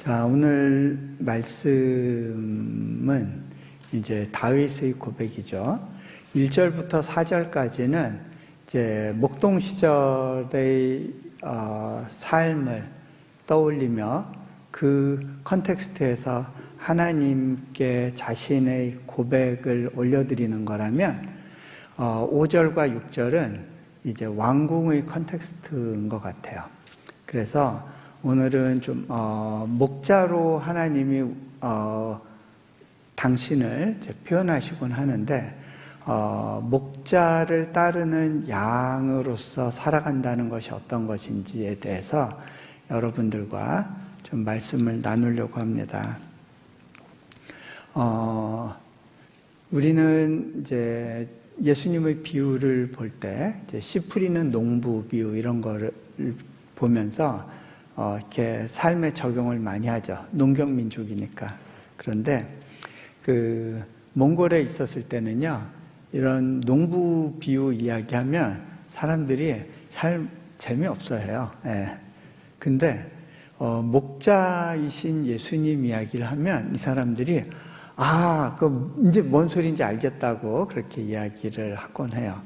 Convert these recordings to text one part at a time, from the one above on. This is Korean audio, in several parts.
자, 오늘 말씀은 이제 다윗의 고백이죠. 1절부터 4절까지는 이제 목동 시절의 삶을 떠올리며 그 컨텍스트에서 하나님께 자신의 고백을 올려드리는 거라면 5절과 6절은 이제 왕궁의 컨텍스트인 것 같아요. 그래서 오늘은 좀 목자로 하나님이 당신을 이제 표현하시곤 하는데 목자를 따르는 양으로서 살아간다는 것이 어떤 것인지에 대해서 여러분들과 좀 말씀을 나누려고 합니다. 우리는 이제 예수님의 비유를 볼 때 이제 씨 뿌리는 농부 비유 이런 거를 보면서 이렇게 삶에 적용을 많이 하죠. 농경민족이니까. 그런데 그 몽골에 있었을 때는요, 이런 농부 비유 이야기하면 사람들이 잘 재미없어 해요. 예. 근데 목자이신 예수님 이야기를 하면 이 사람들이 그 이제 뭔 소리인지 알겠다고 그렇게 이야기를 하곤 해요.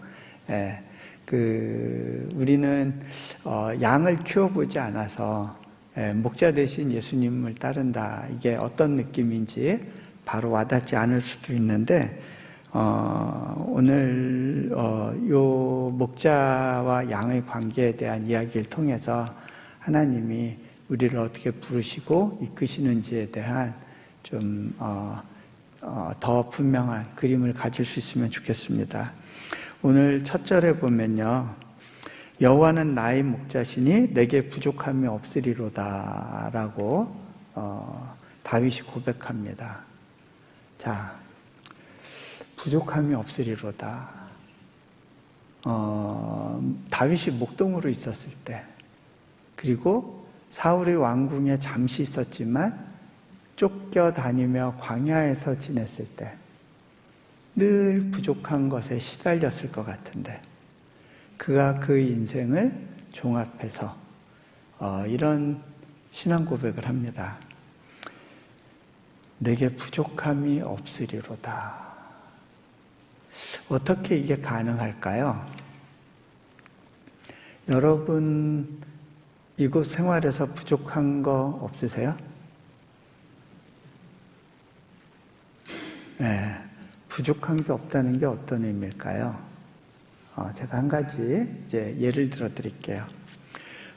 예. 우리는 양을 키워보지 않아서 목자 대신 예수님을 따른다. 이게 어떤 느낌인지 바로 와닿지 않을 수도 있는데 오늘 요 목자와 양의 관계에 대한 이야기를 통해서 하나님이 우리를 어떻게 부르시고 이끄시는지에 대한 좀 더 분명한 그림을 가질 수 있으면 좋겠습니다. 오늘 첫 절에 보면요, 여호와는 나의 목자시니 내게 부족함이 없으리로다 라고 다윗이 고백합니다. 자, 부족함이 없으리로다. 다윗이 목동으로 있었을 때, 그리고 사울의 왕궁에 잠시 있었지만 쫓겨다니며 광야에서 지냈을 때 늘 부족한 것에 시달렸을 것 같은데 그가 그 인생을 종합해서 이런 신앙 고백을 합니다. 내게 부족함이 없으리로다. 어떻게 이게 가능할까요? 여러분 이곳 생활에서 부족한 거 없으세요? 네. 부족한 게 없다는 게 어떤 의미일까요? 제가 한 가지 이제 예를 들어 드릴게요.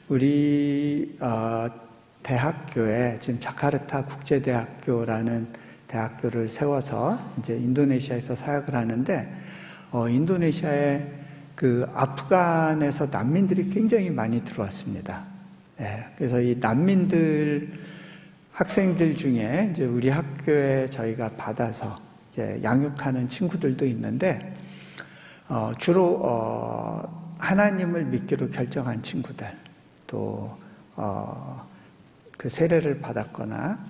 우리 대학교에 지금 자카르타 국제대학교라는 대학교를 세워서 이제 인도네시아에서 사역을 하는데 인도네시아에 그 아프간에서 난민들이 굉장히 많이 들어왔습니다. 네, 그래서 이 난민들 학생들 중에 이제 우리 학교에 저희가 받아서 양육하는 친구들도 있는데 주로 하나님을 믿기로 결정한 친구들, 또 그 세례를 받았거나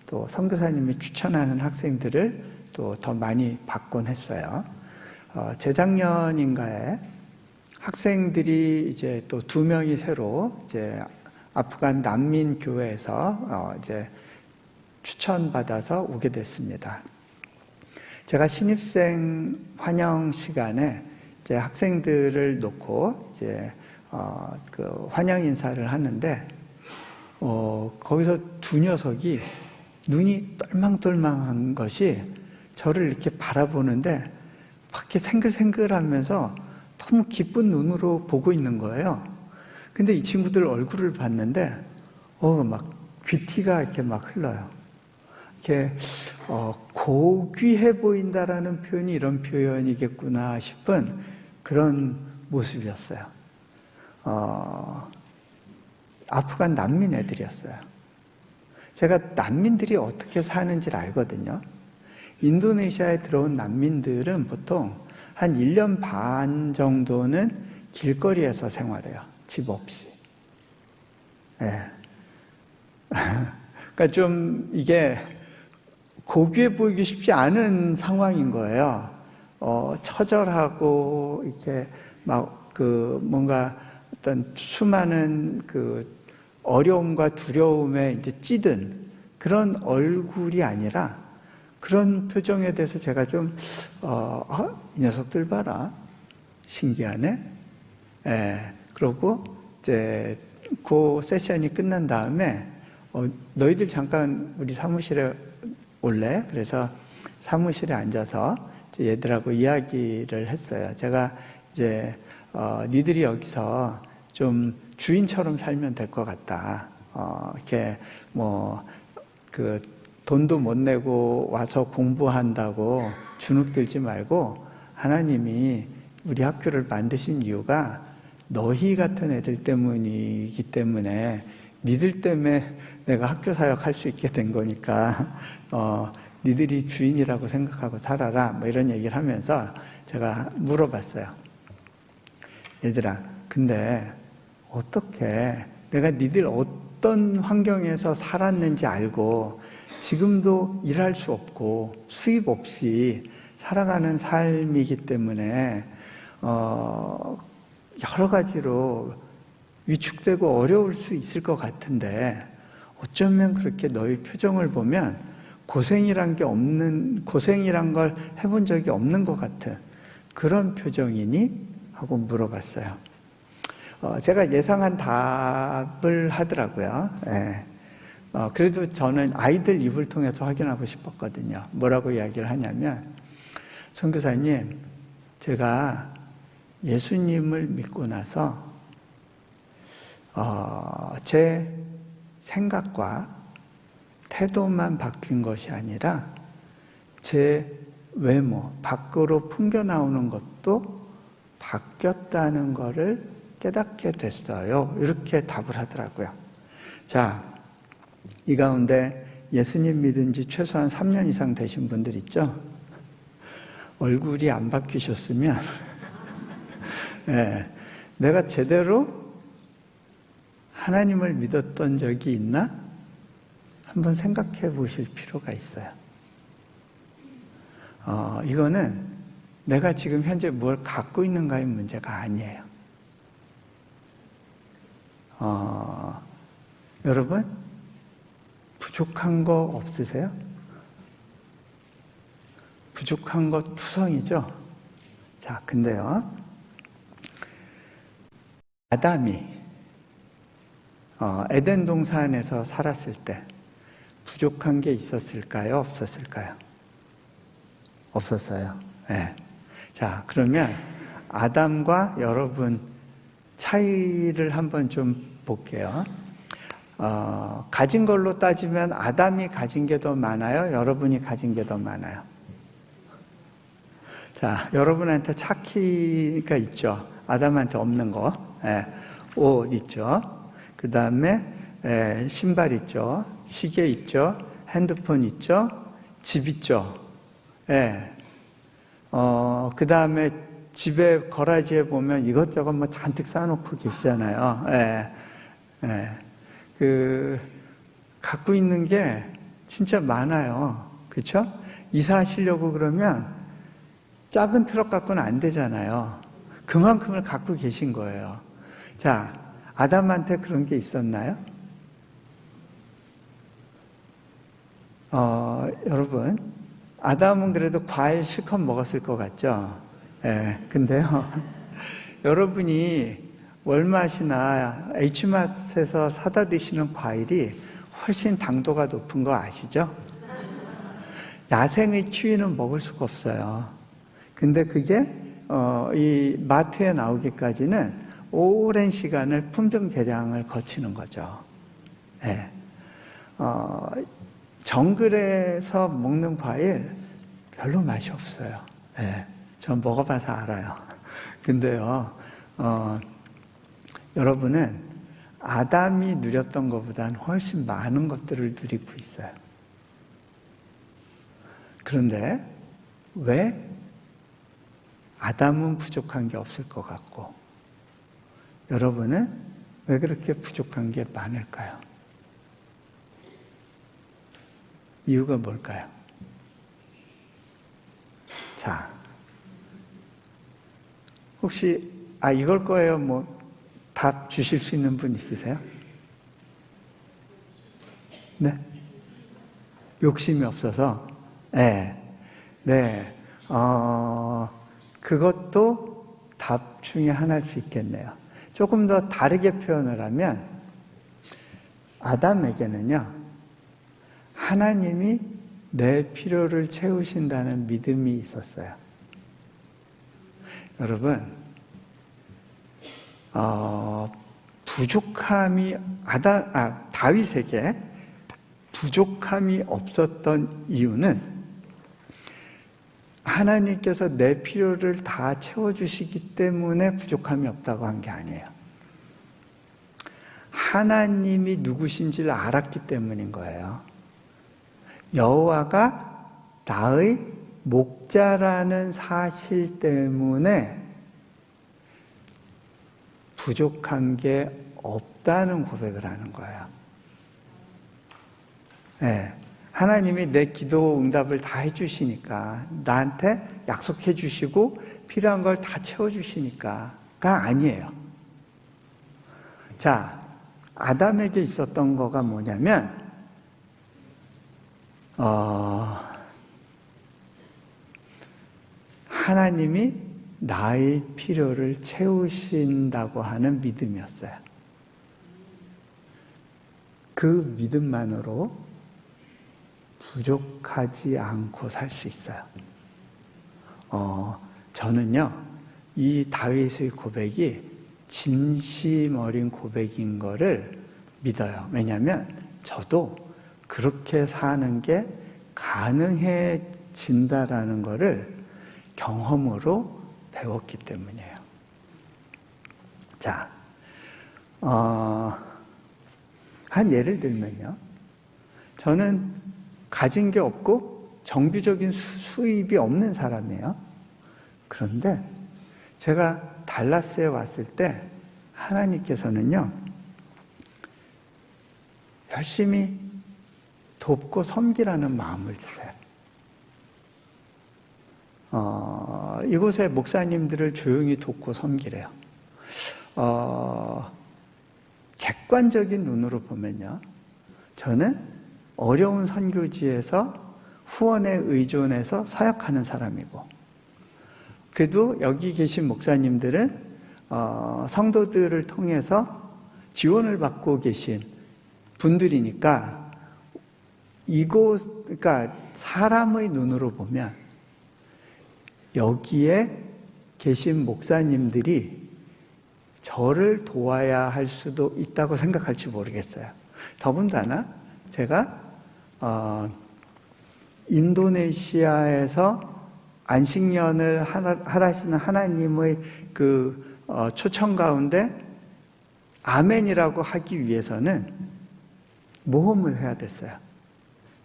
또 선교사님이 추천하는 학생들을 또 더 많이 받곤 했어요. 재작년인가에 학생들이 이제 또 2명이 새로 이제 아프간 난민 교회에서 이제 추천받아서 오게 됐습니다. 제가 신입생 환영 시간에 이제 학생들을 놓고 이제 그 환영 인사를 하는데 거기서 2 녀석이 눈이 똘망똘망한 것이 저를 이렇게 바라보는데 막 이렇게 생글생글하면서 너무 기쁜 눈으로 보고 있는 거예요. 근데 이 친구들 얼굴을 봤는데 막 귀티가 이렇게 막 흘러요. 이렇게 고귀해 보인다라는 표현이 이런 표현이겠구나 싶은 그런 모습이었어요. 아프간 난민 애들이었어요. 제가 난민들이 어떻게 사는지를 알거든요. 인도네시아에 들어온 난민들은 보통 한 1년 반 정도는 길거리에서 생활해요. 집 없이. 네. 그러니까 좀 이게 고귀해 보이기 쉽지 않은 상황인 거예요. 처절하고 이렇게 막 뭔가 어떤 수많은 어려움과 두려움에 이제 찌든 그런 얼굴이 아니라 그런 표정에 대해서 제가 좀 이 녀석들 봐라, 신기하네. 그러고 이제 그 세션이 끝난 다음에 너희들 잠깐 우리 사무실에 올래? 그래서 사무실에 앉아서 얘들하고 이야기를 했어요. 제가 이제 니들이 여기서 좀 주인처럼 살면 될 것 같다. 이렇게 돈도 못 내고 와서 공부한다고 주눅들지 말고, 하나님이 우리 학교를 만드신 이유가 너희 같은 애들 때문이기 때문에, 니들 때문에 내가 학교 사역할 수 있게 된 거니까 니들이 주인이라고 생각하고 살아라, 뭐 이런 얘기를 하면서 제가 물어봤어요. 얘들아, 근데 어떻게 내가 니들 어떤 환경에서 살았는지 알고 지금도 일할 수 없고 수입 없이 살아가는 삶이기 때문에 여러 가지로 위축되고 어려울 수 있을 것 같은데, 어쩌면 그렇게 너희 표정을 보면 고생이란 걸 해본 적이 없는 것 같은 그런 표정이니? 하고 물어봤어요. 제가 예상한 답을 하더라고요. 그래도 저는 아이들 입을 통해서 확인하고 싶었거든요. 뭐라고 이야기를 하냐면, 선교사님, 제가 예수님을 믿고 나서 제 생각과 태도만 바뀐 것이 아니라 제 외모, 밖으로 풍겨나오는 것도 바뀌었다는 것을 깨닫게 됐어요. 이렇게 답을 하더라고요. 자, 이 가운데 예수님 믿은 지 최소한 3년 이상 되신 분들 있죠? 얼굴이 안 바뀌셨으면 내가 제대로 하나님을 믿었던 적이 있나? 한번 생각해 보실 필요가 있어요. 이거는 내가 지금 현재 뭘 갖고 있는가의 문제가 아니에요. 여러분, 부족한 거 없으세요? 부족한 거 투성이죠? 자, 근데요, 아담이 에덴 동산에서 살았을 때 부족한 게 있었을까요? 없었을까요? 없었어요. 네. 자, 그러면 아담과 여러분 차이를 한번 좀 볼게요. 가진 걸로 따지면 아담이 가진 게 더 많아요? 여러분이 가진 게 더 많아요? 자, 여러분한테 차키가 있죠. 아담한테 없는 거. 옷 있죠. 그 다음에 신발 있죠. 시계 있죠. 핸드폰 있죠. 집 있죠. 그 다음에 집에 거라지에 보면 이것저것 뭐 잔뜩 쌓아놓고 계시잖아요. 갖고 있는 게 진짜 많아요. 그렇죠? 이사하시려고 그러면 작은 트럭 갖고는 안 되잖아요. 그만큼을 갖고 계신 거예요. 자, 아담한테 그런 게 있었나요? 여러분, 아담은 그래도 과일 실컷 먹었을 것 같죠? 근데요, 여러분이 월마트나 H마트에서 사다 드시는 과일이 훨씬 당도가 높은 거 아시죠? 야생의 키위는 먹을 수가 없어요. 근데 그게 이 마트에 나오기까지는 오랜 시간을 품종 개량을 거치는 거죠. 정글에서 먹는 과일 별로 맛이 없어요. 전 먹어봐서 알아요. 근데요, 여러분은 아담이 누렸던 것보다는 훨씬 많은 것들을 누리고 있어요. 그런데 왜 아담은 부족한 게 없을 것 같고 여러분은 왜 그렇게 부족한 게 많을까요? 이유가 뭘까요? 자, 혹시 이걸 거예요? 뭐 답 주실 수 있는 분 있으세요? 네? 욕심이 없어서, 네, 네, 그것도 답 중에 하나일 수 있겠네요. 조금 더 다르게 표현을 하면, 아담에게는요, 하나님이 내 필요를 채우신다는 믿음이 있었어요. 여러분, 부족함이, 다윗에게 부족함이 없었던 이유는 하나님께서 내 필요를 다 채워주시기 때문에 부족함이 없다고 한 게 아니에요. 하나님이 누구신지를 알았기 때문인 거예요. 여호와가 나의 목자라는 사실 때문에 부족한 게 없다는 고백을 하는 거예요. 네. 하나님이 내 기도 응답을 다 해주시니까, 나한테 약속해 주시고 필요한 걸 다 채워주시니까가 아니에요. 자, 아담에게 있었던 거가 뭐냐면, 하나님이 나의 필요를 채우신다고 하는 믿음이었어요. 그 믿음만으로 부족하지 않고 살 수 있어요. 저는요, 이 다윗의 고백이 진심 어린 고백인 거를 믿어요. 왜냐하면 저도 그렇게 사는 게 가능해진다라는 거를 경험으로 배웠기 때문이에요. 자, 한 예를 들면요. 저는 가진 게 없고 정규적인 수입이 없는 사람이에요. 그런데 제가 달라스에 왔을 때 하나님께서는요, 열심히 돕고 섬기라는 마음을 주세요. 이곳의 목사님들을 조용히 돕고 섬기래요. 객관적인 눈으로 보면요, 저는 어려운 선교지에서 후원에 의존해서 사역하는 사람이고, 그래도 여기 계신 목사님들은 성도들을 통해서 지원을 받고 계신 분들이니까, 그러니까 사람의 눈으로 보면 여기에 계신 목사님들이 저를 도와야 할 수도 있다고 생각할지 모르겠어요. 더군다나 제가 인도네시아에서 안식년을 하라시는 하나님의 그 초청 가운데 아멘이라고 하기 위해서는 모험을 해야 됐어요.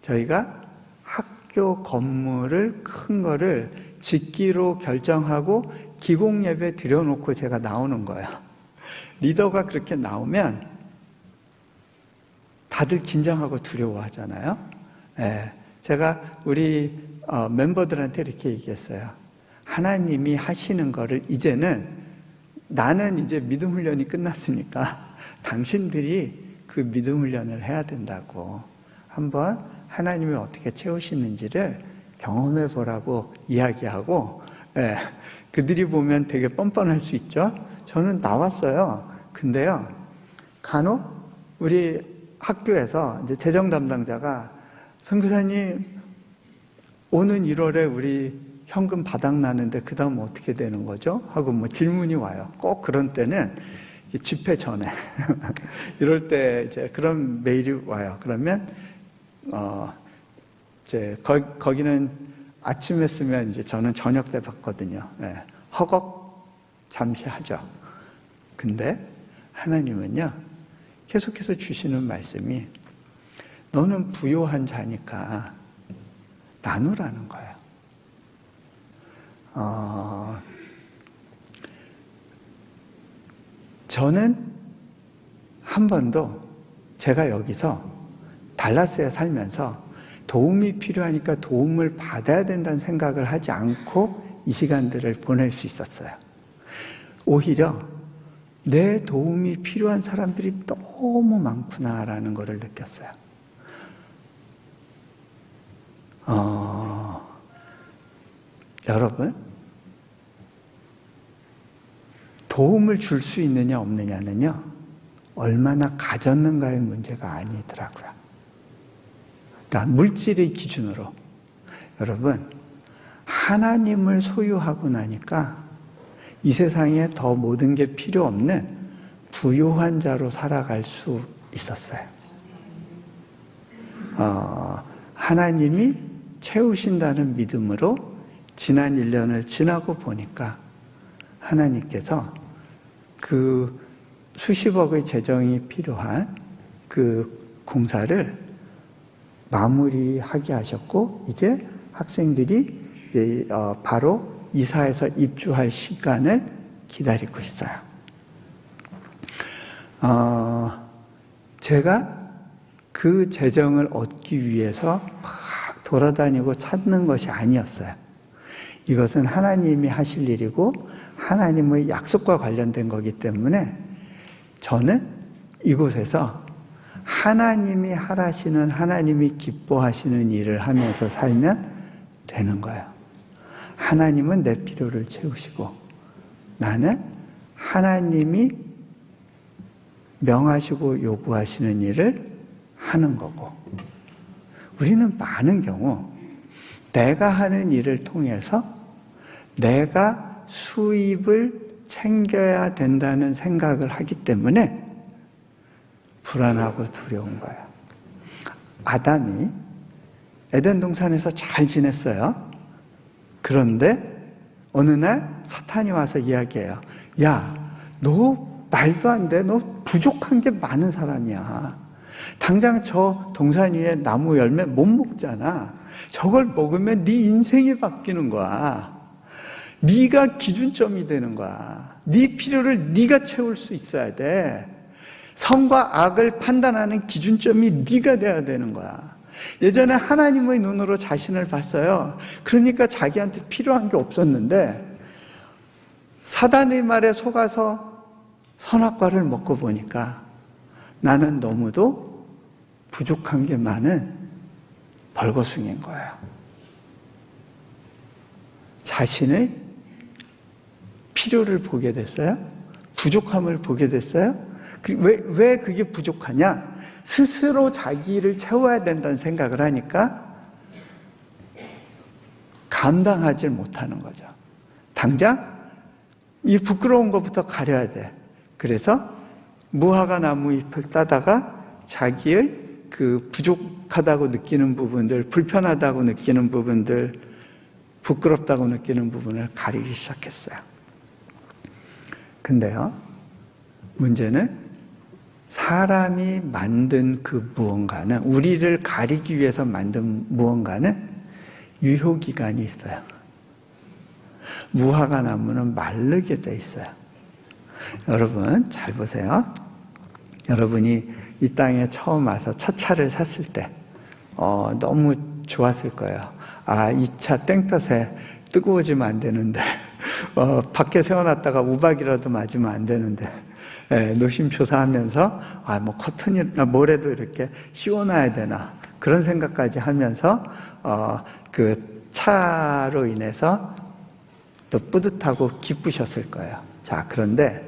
저희가 학교 건물을 큰 거를 짓기로 결정하고 기공 예배 드려놓고 제가 나오는 거예요. 리더가 그렇게 나오면 다들 긴장하고 두려워하잖아요. 네, 제가 우리 멤버들한테 이렇게 얘기했어요. 하나님이 하시는 거를 이제는, 나는 이제 믿음 훈련이 끝났으니까 당신들이 그 믿음 훈련을 해야 된다고, 한번 하나님이 어떻게 채우시는지를 경험해 보라고 이야기하고, 예, 그들이 보면 되게 뻔뻔할 수 있죠. 저는 나왔어요. 근데요, 간혹 우리 학교에서 이제 재정 담당자가, 선교사님 오는 1월에 우리 현금 바닥 나는데 그 다음 어떻게 되는 거죠? 하고 뭐 질문이 와요. 꼭 그런 때는 집회 전에 이럴 때 이제 그런 메일이 와요. 그러면 이제 거기는 아침에 쓰면 이제 저는 저녁 때 받거든요. 네. 허걱 잠시 하죠. 근데 하나님은요, 계속해서 주시는 말씀이, 너는 부요한 자니까 나누라는 거예요. 저는 한 번도 제가 여기서 달라스에 살면서 도움이 필요하니까 도움을 받아야 된다는 생각을 하지 않고 이 시간들을 보낼 수 있었어요. 오히려 내 도움이 필요한 사람들이 너무 많구나라는 것을 느꼈어요. 여러분, 도움을 줄 수 있느냐 없느냐는요, 얼마나 가졌는가의 문제가 아니더라고요. 그러니까 물질의 기준으로. 여러분, 하나님을 소유하고 나니까 이 세상에 더 모든 게 필요 없는 부유한 자로 살아갈 수 있었어요. 하나님이 채우신다는 믿음으로 지난 1년을 지나고 보니까 하나님께서 그 수십억의 재정이 필요한 그 공사를 마무리하게 하셨고, 이제 학생들이 이제 바로 이사해서 입주할 시간을 기다리고 있어요. 제가 그 재정을 얻기 위해서 막 돌아다니고 찾는 것이 아니었어요. 이것은 하나님이 하실 일이고 하나님의 약속과 관련된 거기 때문에 저는 이곳에서 하나님이 하라시는, 하나님이 기뻐하시는 일을 하면서 살면 되는 거예요. 하나님은 내 필요를 채우시고 나는 하나님이 명하시고 요구하시는 일을 하는 거고, 우리는 많은 경우 내가 하는 일을 통해서 내가 수입을 챙겨야 된다는 생각을 하기 때문에 불안하고 두려운 거예요. 아담이 에덴 동산에서 잘 지냈어요. 그런데 어느 날 사탄이 와서 이야기해요. 야, 너 말도 안 돼. 너 부족한 게 많은 사람이야. 당장 저 동산 위에 나무 열매 못 먹잖아. 저걸 먹으면 네 인생이 바뀌는 거야. 네가 기준점이 되는 거야. 네 필요를 네가 채울 수 있어야 돼. 선과 악을 판단하는 기준점이 네가 돼야 되는 거야. 예전에 하나님의 눈으로 자신을 봤어요. 그러니까 자기한테 필요한 게 없었는데 사단의 말에 속아서 선악과를 먹고 보니까 나는 너무도 부족한 게 많은 벌거숭이인 거예요. 자신의 필요를 보게 됐어요? 부족함을 보게 됐어요? 왜 그게 부족하냐? 스스로 자기를 채워야 된다는 생각을 하니까 감당하지 못하는 거죠. 당장 이 부끄러운 것부터 가려야 돼. 그래서 무화과 나무 잎을 따다가 자기의 그 부족하다고 느끼는 부분들, 불편하다고 느끼는 부분들, 부끄럽다고 느끼는 부분을 가리기 시작했어요. 근데요, 문제는 사람이 만든 그 무언가는, 우리를 가리기 위해서 만든 무언가는 유효기간이 있어요. 무화과 나무는 마르게 돼 있어요. 여러분 잘 보세요. 여러분이 이 땅에 처음 와서 첫 차를 샀을 때 너무 좋았을 거예요. 아, 이 차 땡볕에 뜨거워지면 안 되는데 밖에 세워놨다가 우박이라도 맞으면 안 되는데, 노심초사하면서 뭐 커튼이나 뭐라도 이렇게 씌워놔야 되나, 그런 생각까지 하면서 그 차로 인해서 또 뿌듯하고 기쁘셨을 거예요. 자, 그런데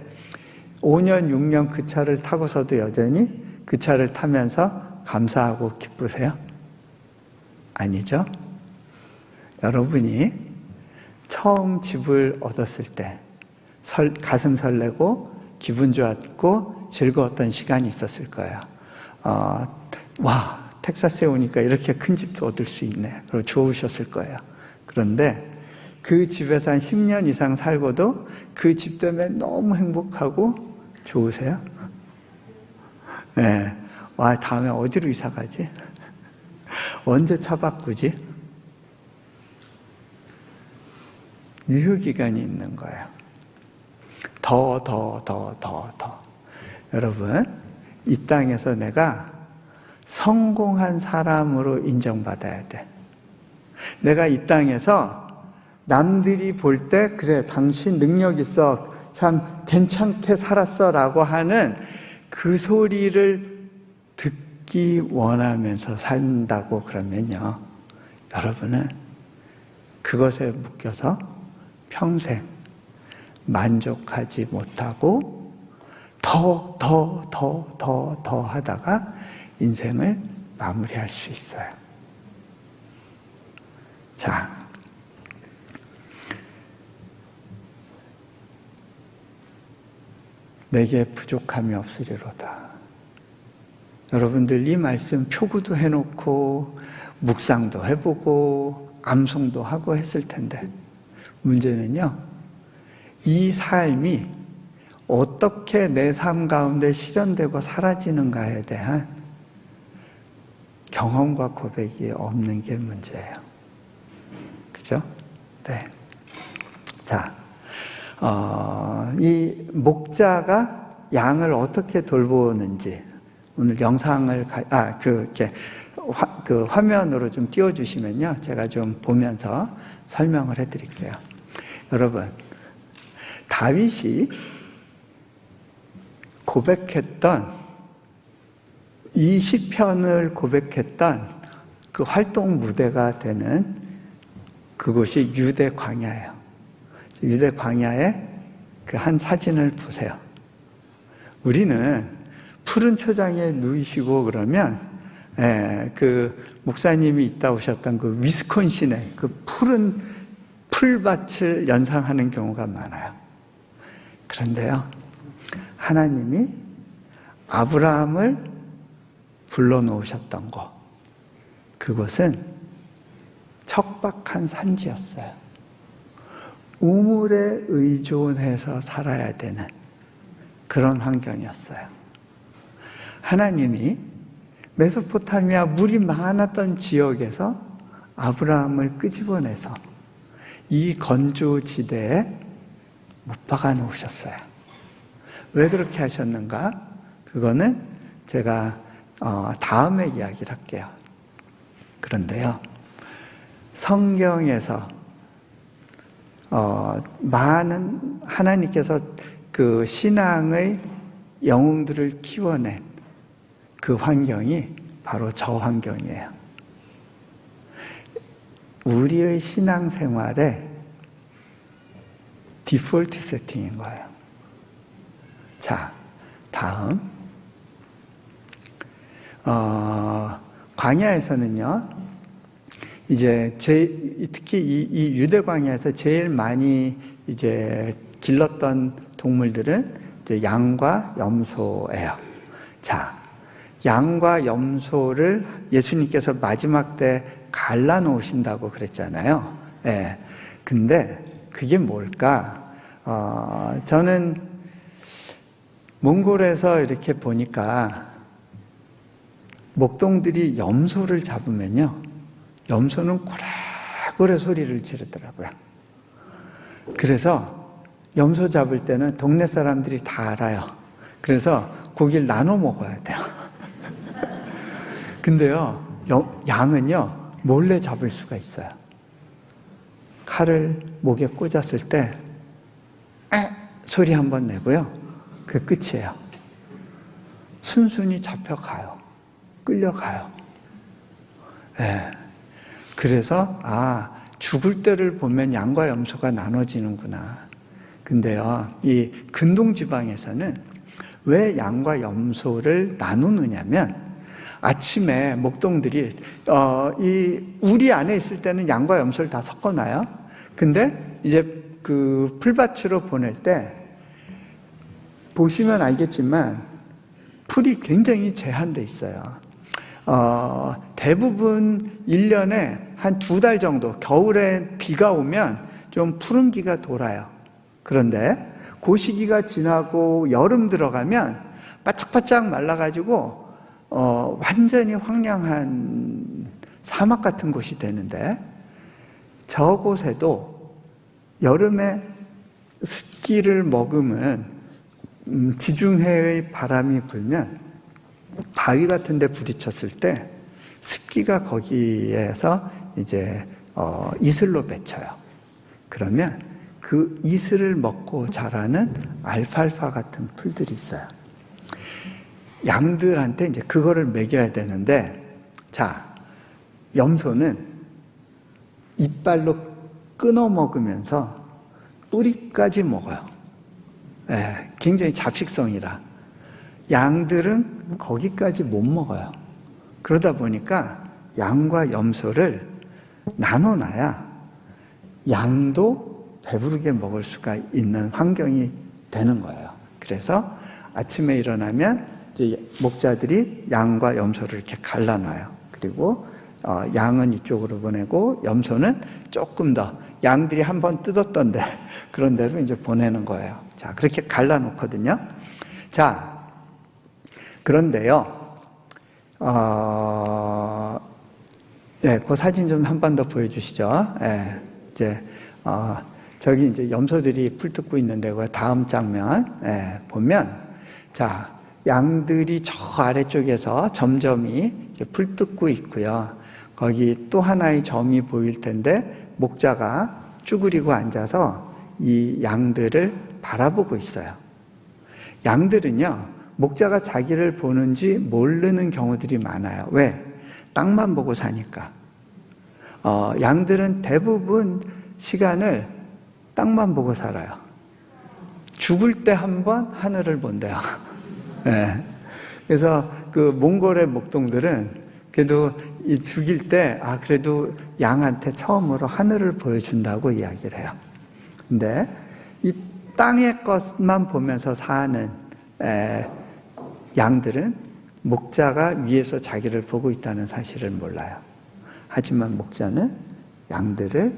5년, 6년 그 차를 타고서도 여전히 그 차를 타면서 감사하고 기쁘세요? 아니죠? 여러분이 처음 집을 얻었을 때 가슴 설레고 기분 좋았고 즐거웠던 시간이 있었을 거예요. 와, 텍사스에 오니까 이렇게 큰 집도 얻을 수 있네. 그리고 좋으셨을 거예요. 그런데 그 집에서 한 10년 이상 살고도 그 집 때문에 너무 행복하고 좋으세요? 네. 와, 다음에 어디로 이사 가지? 언제 차 바꾸지? 유효기간이 있는 거예요. 더. 여러분, 이 땅에서 내가 성공한 사람으로 인정받아야 돼. 내가 이 땅에서 남들이 볼 때, 그래, 당신 능력 있어, 참 괜찮게 살았어 라고 하는 그 소리를 듣기 원하면서 산다고 그러면요, 여러분은 그것에 묶여서 평생 만족하지 못하고 더 하다가 인생을 마무리할 수 있어요. 자, 내게 부족함이 없으리로다. 여러분들 이 말씀 표구도 해놓고 묵상도 해보고 암송도 하고 했을 텐데, 문제는요, 이 삶이 어떻게 내 삶 가운데 실현되고 사라지는가에 대한 경험과 고백이 없는 게 문제예요. 그죠? 네. 자, 이 목자가 양을 어떻게 돌보는지 오늘 영상을 그 화면으로 좀 띄워주시면요, 제가 좀 보면서 설명을 해드릴게요. 여러분, 다윗이 고백했던 이 시편을 고백했던 그 활동 무대가 되는 그곳이 유대 광야예요. 유대 광야의 그 한 사진을 보세요. 우리는 푸른 초장에 누이시고 그러면 그 목사님이 있다 오셨던 그 위스콘신의 그 푸른 풀밭을 연상하는 경우가 많아요. 그런데요, 하나님이 아브라함을 불러놓으셨던 곳, 그곳은 척박한 산지였어요. 우물에 의존해서 살아야 되는 그런 환경이었어요. 하나님이 메소포타미아 물이 많았던 지역에서 아브라함을 끄집어내서 이 건조지대에 못 박아 놓으셨어요. 왜 그렇게 하셨는가? 그거는 제가 다음에 이야기를 할게요. 그런데요, 성경에서 많은 하나님께서 그 신앙의 영웅들을 키워낸 그 환경이 바로 저 환경이에요. 우리의 신앙생활의 디폴트 세팅인 거예요. 자, 다음. 광야에서는요, 이제 특히 이 유대 광야에서 제일 많이 이제 길렀던 동물들은 이제 양과 염소예요. 자, 양과 염소를 예수님께서 마지막 때 갈라놓으신다고 그랬잖아요. 예. 근데 그게 뭘까? 저는 몽골에서 이렇게 보니까 목동들이 염소를 잡으면요, 염소는 고래고래 소리를 지르더라고요. 그래서 염소 잡을 때는 동네 사람들이 다 알아요. 그래서 고기를 나눠 먹어야 돼요. 근데요, 양은요, 몰래 잡을 수가 있어요. 칼을 목에 꽂았을 때 소리 한번 내고요, 그게 끝이에요. 순순히 잡혀가요. 끌려가요. 네. 그래서 죽을 때를 보면 양과 염소가 나눠지는구나. 근데요, 이 근동지방에서는 왜 양과 염소를 나누느냐면, 아침에 목동들이 이 우리 안에 있을 때는 양과 염소를 다 섞어놔요. 근데 이제 그 풀밭으로 보낼 때 보시면 알겠지만 풀이 굉장히 제한돼 있어요. 대부분 1년에 한 2달 정도, 겨울에 비가 오면 좀 푸른기가 돌아요. 그런데 그 시기가 지나고 여름 들어가면 바짝바짝 말라가지고 완전히 황량한 사막 같은 곳이 되는데, 저곳에도 여름에 습기를 머금은 지중해의 바람이 불면 바위 같은 데 부딪혔을 때 습기가 거기에서 이제 이슬로 맺혀요. 그러면 그 이슬을 먹고 자라는 알팔파 같은 풀들이 있어요. 양들한테 이제 그거를 먹여야 되는데, 자, 염소는 이빨로 끊어 먹으면서 뿌리까지 먹어요. 예, 굉장히 잡식성이라. 양들은 거기까지 못 먹어요. 그러다 보니까 양과 염소를 나눠놔야 양도 배부르게 먹을 수가 있는 환경이 되는 거예요. 그래서 아침에 일어나면 이제 목자들이 양과 염소를 이렇게 갈라놔요. 그리고 양은 이쪽으로 보내고 염소는 조금 더 양들이 한번 뜯었던데 그런 데로 이제 보내는 거예요. 자, 그렇게 갈라놓거든요. 자, 그런데요, 예, 그 사진 좀 한 번 더 보여주시죠. 예, 이제, 저기 이제 염소들이 풀 뜯고 있는데, 그 다음 장면, 예, 보면, 자, 양들이 저 아래쪽에서 점점이 이제 풀 뜯고 있고요. 거기 또 하나의 점이 보일 텐데, 목자가 쭈그리고 앉아서 이 양들을 바라보고 있어요. 양들은요, 목자가 자기를 보는지 모르는 경우들이 많아요. 왜? 땅만 보고 사니까. 양들은 대부분 시간을 땅만 보고 살아요. 죽을 때 한 번 하늘을 본대요. 네. 그래서 그 몽골의 목동들은 그래도 이 죽일 때, 그래도 양한테 처음으로 하늘을 보여준다고 이야기를 해요. 근데 이 땅의 것만 보면서 사는 양들은 목자가 위에서 자기를 보고 있다는 사실을 몰라요. 하지만 목자는 양들을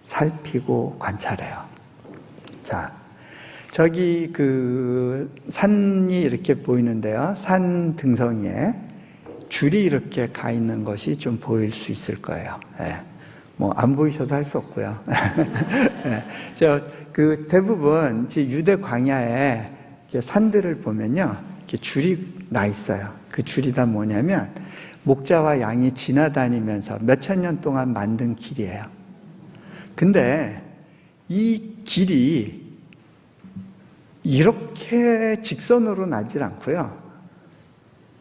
살피고 관찰해요. 자, 저기 그 산이 이렇게 보이는데요. 산 등성이에 줄이 이렇게 가 있는 것이 좀 보일 수 있을 거예요. 예. 뭐 안 보이셔도 할 수 없고요. 예. 그 대부분 유대 광야에 산들을 보면요, 이렇게 줄이 나 있어요. 그 줄이 다 뭐냐면 목자와 양이 지나다니면서 몇천 년 동안 만든 길이에요. 근데 이 길이 이렇게 직선으로 나질 않고요,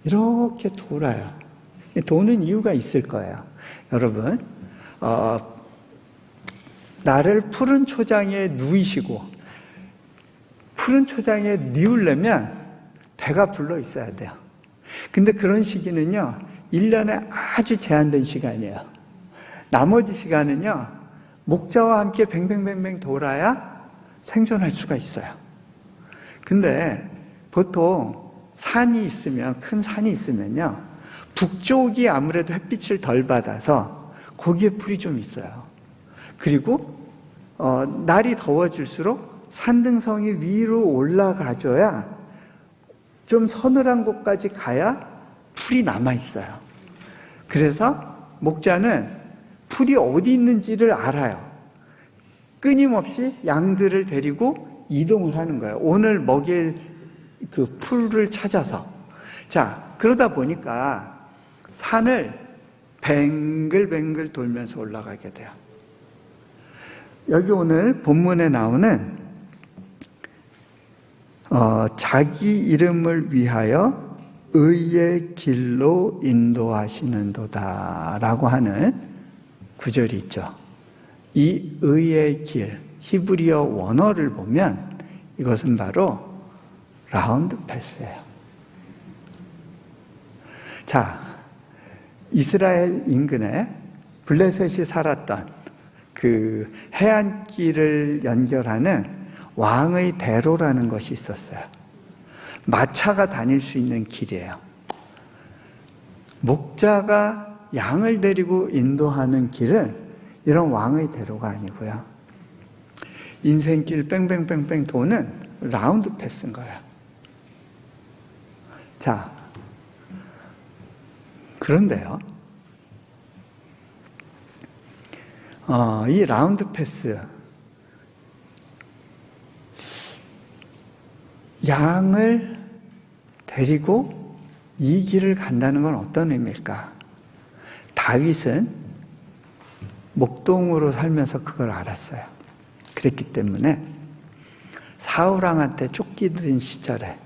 이렇게 돌아요. 도는 이유가 있을 거예요. 여러분, 나를 푸른 초장에 누이시고, 푸른 초장에 누우려면 배가 불러 있어야 돼요. 근데 그런 시기는요, 1년에 아주 제한된 시간이에요. 나머지 시간은요, 목자와 함께 뱅뱅뱅뱅 돌아야 생존할 수가 있어요. 근데 보통 산이 있으면, 큰 산이 있으면요, 북쪽이 아무래도 햇빛을 덜 받아서 거기에 풀이 좀 있어요. 그리고 날이 더워질수록 산등성이 위로 올라가줘야 좀 서늘한 곳까지 가야 풀이 남아있어요. 그래서 목자는 풀이 어디 있는지를 알아요. 끊임없이 양들을 데리고 이동을 하는 거예요. 오늘 먹일 그 풀을 찾아서. 자, 그러다 보니까 산을 뱅글뱅글 돌면서 올라가게 돼요. 여기 오늘 본문에 나오는 자기 이름을 위하여 의의 길로 인도하시는도다 라고 하는 구절이 있죠. 이 의의 길, 히브리어 원어를 보면 이것은 바로 라운드 패스예요. 자, 이스라엘 인근에 블레셋이 살았던 그 해안길을 연결하는 왕의 대로라는 것이 있었어요. 마차가 다닐 수 있는 길이에요. 목자가 양을 데리고 인도하는 길은 이런 왕의 대로가 아니고요, 인생길 뺑뺑뺑뺑 도는 라운드 패스인 거예요. 자, 그런데요, 이 라운드 패스, 양을 데리고 이 길을 간다는 건 어떤 의미일까? 다윗은 목동으로 살면서 그걸 알았어요. 그랬기 때문에 사울왕한테 쫓기던 시절에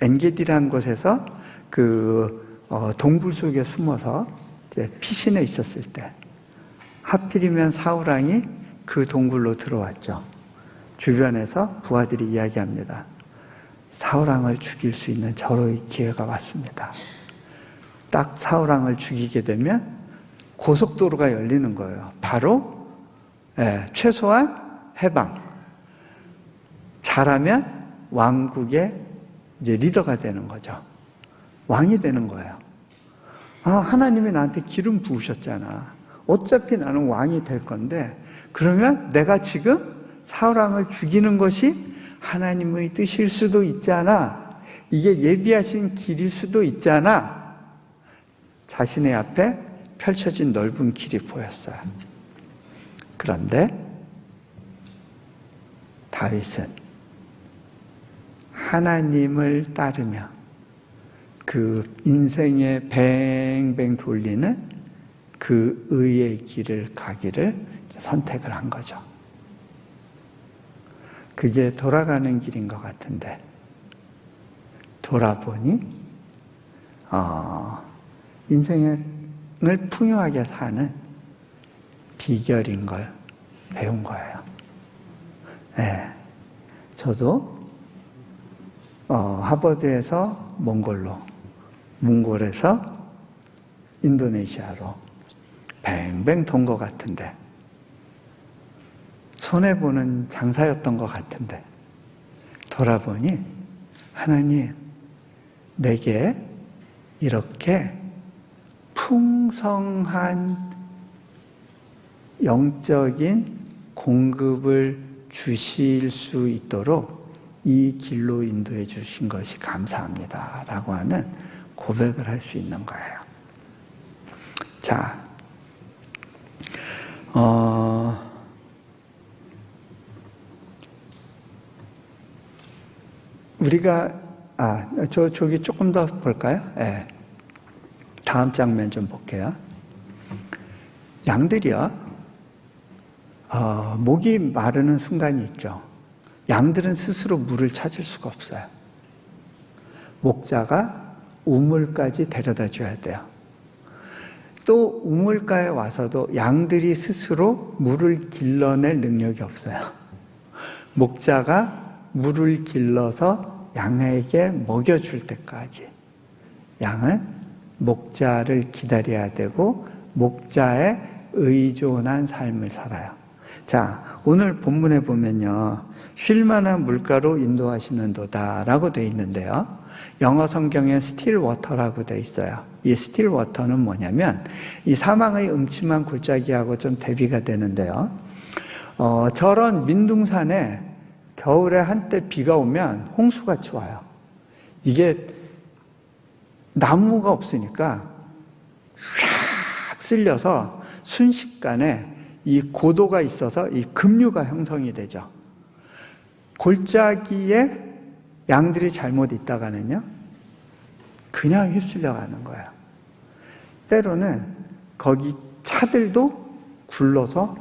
엔게디라는 곳에서 그 동굴 속에 숨어서 이제 피신해 있었을 때 하필이면 사울왕이 그 동굴로 들어왔죠. 주변에서 부하들이 이야기합니다. 사울왕을 죽일 수 있는 절호의 기회가 왔습니다. 딱 사울왕을 죽이게 되면 고속도로가 열리는 거예요. 바로 최소한 해방. 잘하면 왕국의 이제 리더가 되는 거죠. 왕이 되는 거예요. 하나님이 나한테 기름 부으셨잖아. 어차피 나는 왕이 될 건데, 그러면 내가 지금 사울왕을 죽이는 것이 하나님의 뜻일 수도 있잖아. 이게 예비하신 길일 수도 있잖아. 자신의 앞에 펼쳐진 넓은 길이 보였어요. 그런데 다윗은 하나님을 따르며 그 인생에 뱅뱅 돌리는 그 의의 길을 가기를 선택을 한 거죠. 그게 돌아가는 길인 것 같은데 돌아보니 인생을 풍요하게 사는 비결인 걸 배운 거예요. 네. 저도 하버드에서 몽골로, 몽골에서 인도네시아로 뱅뱅 돈 것 같은데 손해보는 장사였던 것 같은데 돌아보니 하나님 내게 이렇게 풍성한 영적인 공급을 주실 수 있도록 이 길로 인도해 주신 것이 감사합니다 라고 하는 고백을 할 수 있는 거예요. 자, 우리가 저기 조금 더 볼까요? 네. 다음 장면 좀 볼게요. 양들이요, 목이 마르는 순간이 있죠. 양들은 스스로 물을 찾을 수가 없어요. 목자가 우물까지 데려다 줘야 돼요. 또 우물가에 와서도 양들이 스스로 물을 길러낼 능력이 없어요. 목자가 물을 길러서 양에게 먹여줄 때까지 양은 목자를 기다려야 되고 목자에 의존한 삶을 살아요. 자, 오늘 본문에 보면요, 쉴만한 물가로 인도하시는도다 라고 되어 있는데요, 영어 성경에 still water라고 되어 있어요. 이 still water는 뭐냐면 이 사망의 음침한 골짜기하고 좀 대비가 되는데요, 저런 민둥산에 겨울에 한때 비가 오면 홍수같이 와요. 이게 나무가 없으니까 쫙 쓸려서 순식간에 이 고도가 있어서 이 급류가 형성이 되죠. 골짜기에 양들이 잘못 있다가는요, 그냥 휩쓸려 가는 거예요. 때로는 거기 차들도 굴러서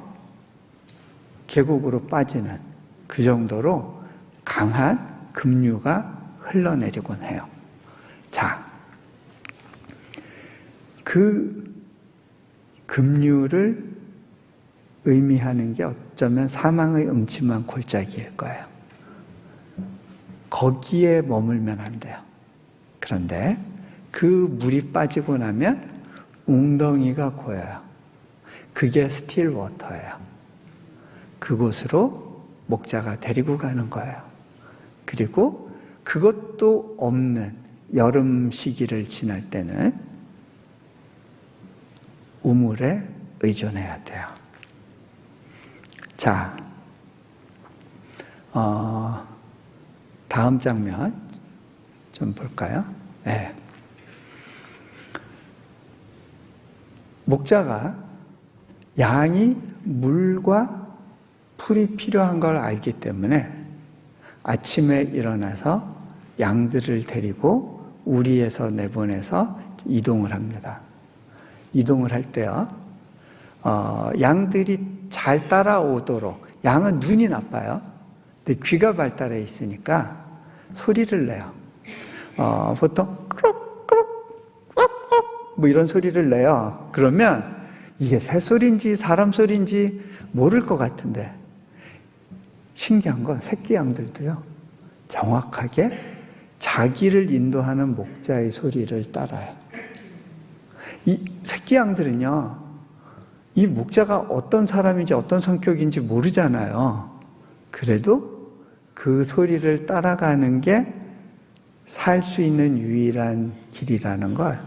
계곡으로 빠지는 그 정도로 강한 급류가 흘러내리곤 해요. 자, 그 급류를 의미하는 게 어쩌면 사망의 음침한 골짜기일 거예요. 거기에 머물면 안 돼요. 그런데 그 물이 빠지고 나면 웅덩이가 고여요. 그게 스틸 워터예요. 그곳으로 목자가 데리고 가는 거예요. 그리고 그것도 없는 여름 시기를 지날 때는 우물에 의존해야 돼요. 자, 다음 장면 좀 볼까요? 네. 목자가 양이 물과 풀이 필요한 걸 알기 때문에 아침에 일어나서 양들을 데리고 우리에서 내보내서 이동을 합니다. 이동을 할 때요, 양들이 잘 따라오도록, 양은 눈이 나빠요. 근데 귀가 발달해 있으니까 소리를 내요. 보통 뭐 이런 소리를 내요. 그러면 이게 새 소리인지 사람 소리인지 모를 것 같은데, 신기한 건 새끼 양들도요, 정확하게 자기를 인도하는 목자의 소리를 따라요. 이 새끼 양들은요, 이 목자가 어떤 사람인지 어떤 성격인지 모르잖아요. 그래도 그 소리를 따라가는 게 살 수 있는 유일한 길이라는 걸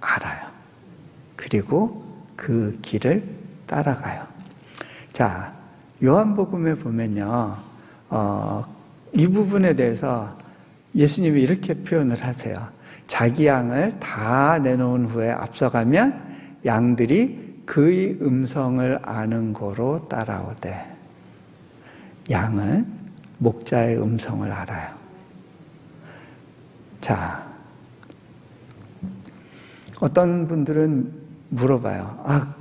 알아요. 그리고 그 길을 따라가요. 자, 요한복음에 보면요, 이 부분에 대해서 예수님이 이렇게 표현을 하세요. 자기 양을 다 내놓은 후에 앞서가면 양들이 그의 음성을 아는 고로 따라오되. 양은 목자의 음성을 알아요. 자, 어떤 분들은 물어봐요.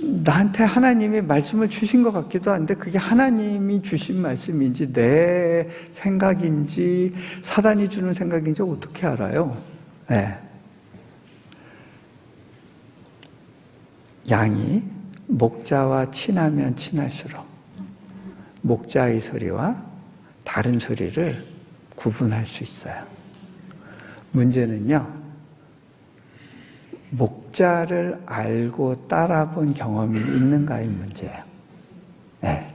나한테 하나님이 말씀을 주신 것 같기도 한데 그게 하나님이 주신 말씀인지 내 생각인지 사단이 주는 생각인지 어떻게 알아요? 네. 양이 목자와 친하면 친할수록 목자의 소리와 다른 소리를 구분할 수 있어요. 문제는요, 목자를 알고 따라본 경험이 있는가의 문제예요. 네.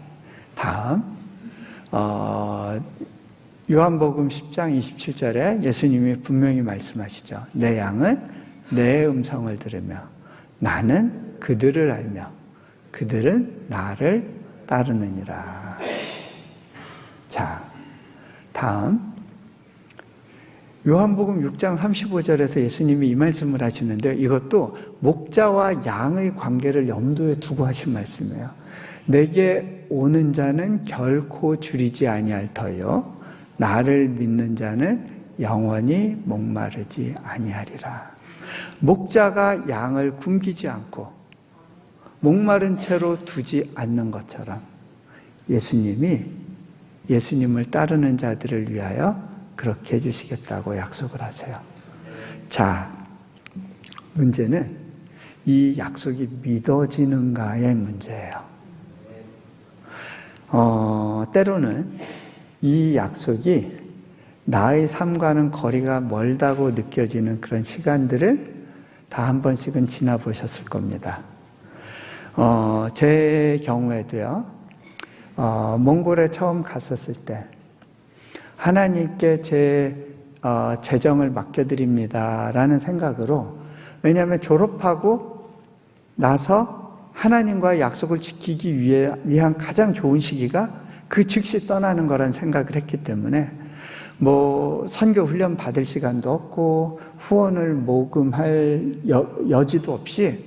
다음, 요한복음 10장 27절에 예수님이 분명히 말씀하시죠. 내 양은 내 음성을 들으며 나는 그들을 알며 그들은 나를 따르느니라. 자, 다음 요한복음 6장 35절에서 예수님이 이 말씀을 하시는데 이것도 목자와 양의 관계를 염두에 두고 하신 말씀이에요. 내게 오는 자는 결코 줄이지 아니할 터요 나를 믿는 자는 영원히 목마르지 아니하리라. 목자가 양을 굶기지 않고 목마른 채로 두지 않는 것처럼 예수님이 예수님을 따르는 자들을 위하여 그렇게 해주시겠다고 약속을 하세요. 자, 문제는 이 약속이 믿어지는가의 문제예요. 때로는 이 약속이 나의 삶과는 거리가 멀다고 느껴지는 그런 시간들을 다 한 번씩은 지나보셨을 겁니다. 제 경우에도요, 몽골에 처음 갔었을 때 하나님께 제 재정을 맡겨드립니다 라는 생각으로, 왜냐하면 졸업하고 나서 하나님과의 약속을 지키기 위한 가장 좋은 시기가 그 즉시 떠나는 거란 생각을 했기 때문에 선교 훈련 받을 시간도 없고 후원을 모금할 여지도 없이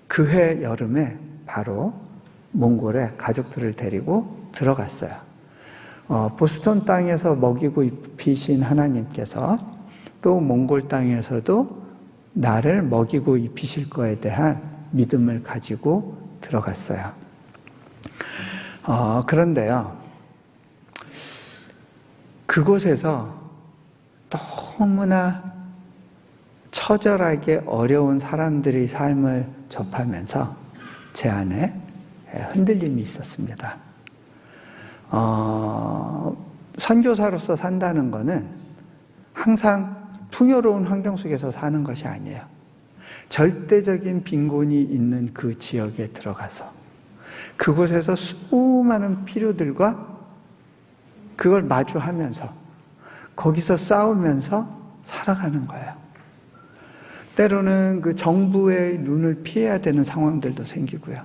그해 여름에 바로 몽골에 가족들을 데리고 들어갔어요. 보스턴 땅에서 먹이고 입히신 하나님께서 또 몽골 땅에서도 나를 먹이고 입히실 거에 대한 믿음을 가지고 들어갔어요. 그런데요, 그곳에서 너무나 처절하게 어려운 사람들의 삶을 접하면서 제 안에 흔들림이 있었습니다. 선교사로서 산다는 것은 항상 풍요로운 환경 속에서 사는 것이 아니에요. 절대적인 빈곤이 있는 그 지역에 들어가서 그곳에서 수많은 필요들과 그걸 마주하면서 거기서 싸우면서 살아가는 거예요. 때로는 그 정부의 눈을 피해야 되는 상황들도 생기고요.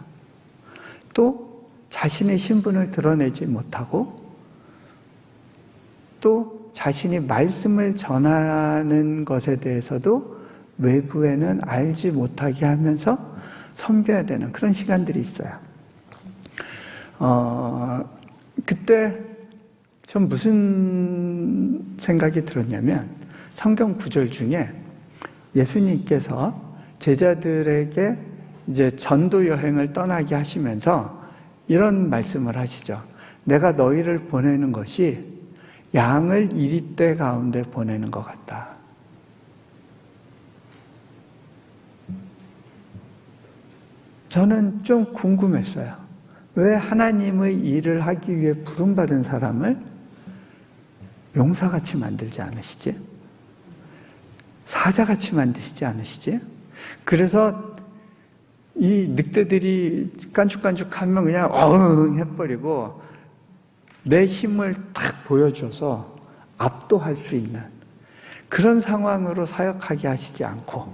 또 자신의 신분을 드러내지 못하고 또 자신이 말씀을 전하는 것에 대해서도 외부에는 알지 못하게 하면서 섬겨야 되는 그런 시간들이 있어요. 그때 전 무슨 생각이 들었냐면 성경 구절 중에 예수님께서 제자들에게 이제 전도 여행을 떠나게 하시면서 이런 말씀을 하시죠. 내가 너희를 보내는 것이 양을 이리떼 가운데 보내는 것 같다. 저는 좀 궁금했어요. 왜 하나님의 일을 하기 위해 부름받은 사람을 용사같이 만들지 않으시지? 사자같이 만드시지 않으시지? 그래서 이 늑대들이 깐죽깐죽하면 그냥 어흥 해버리고 내 힘을 탁 보여줘서 압도할 수 있는 그런 상황으로 사역하게 하시지 않고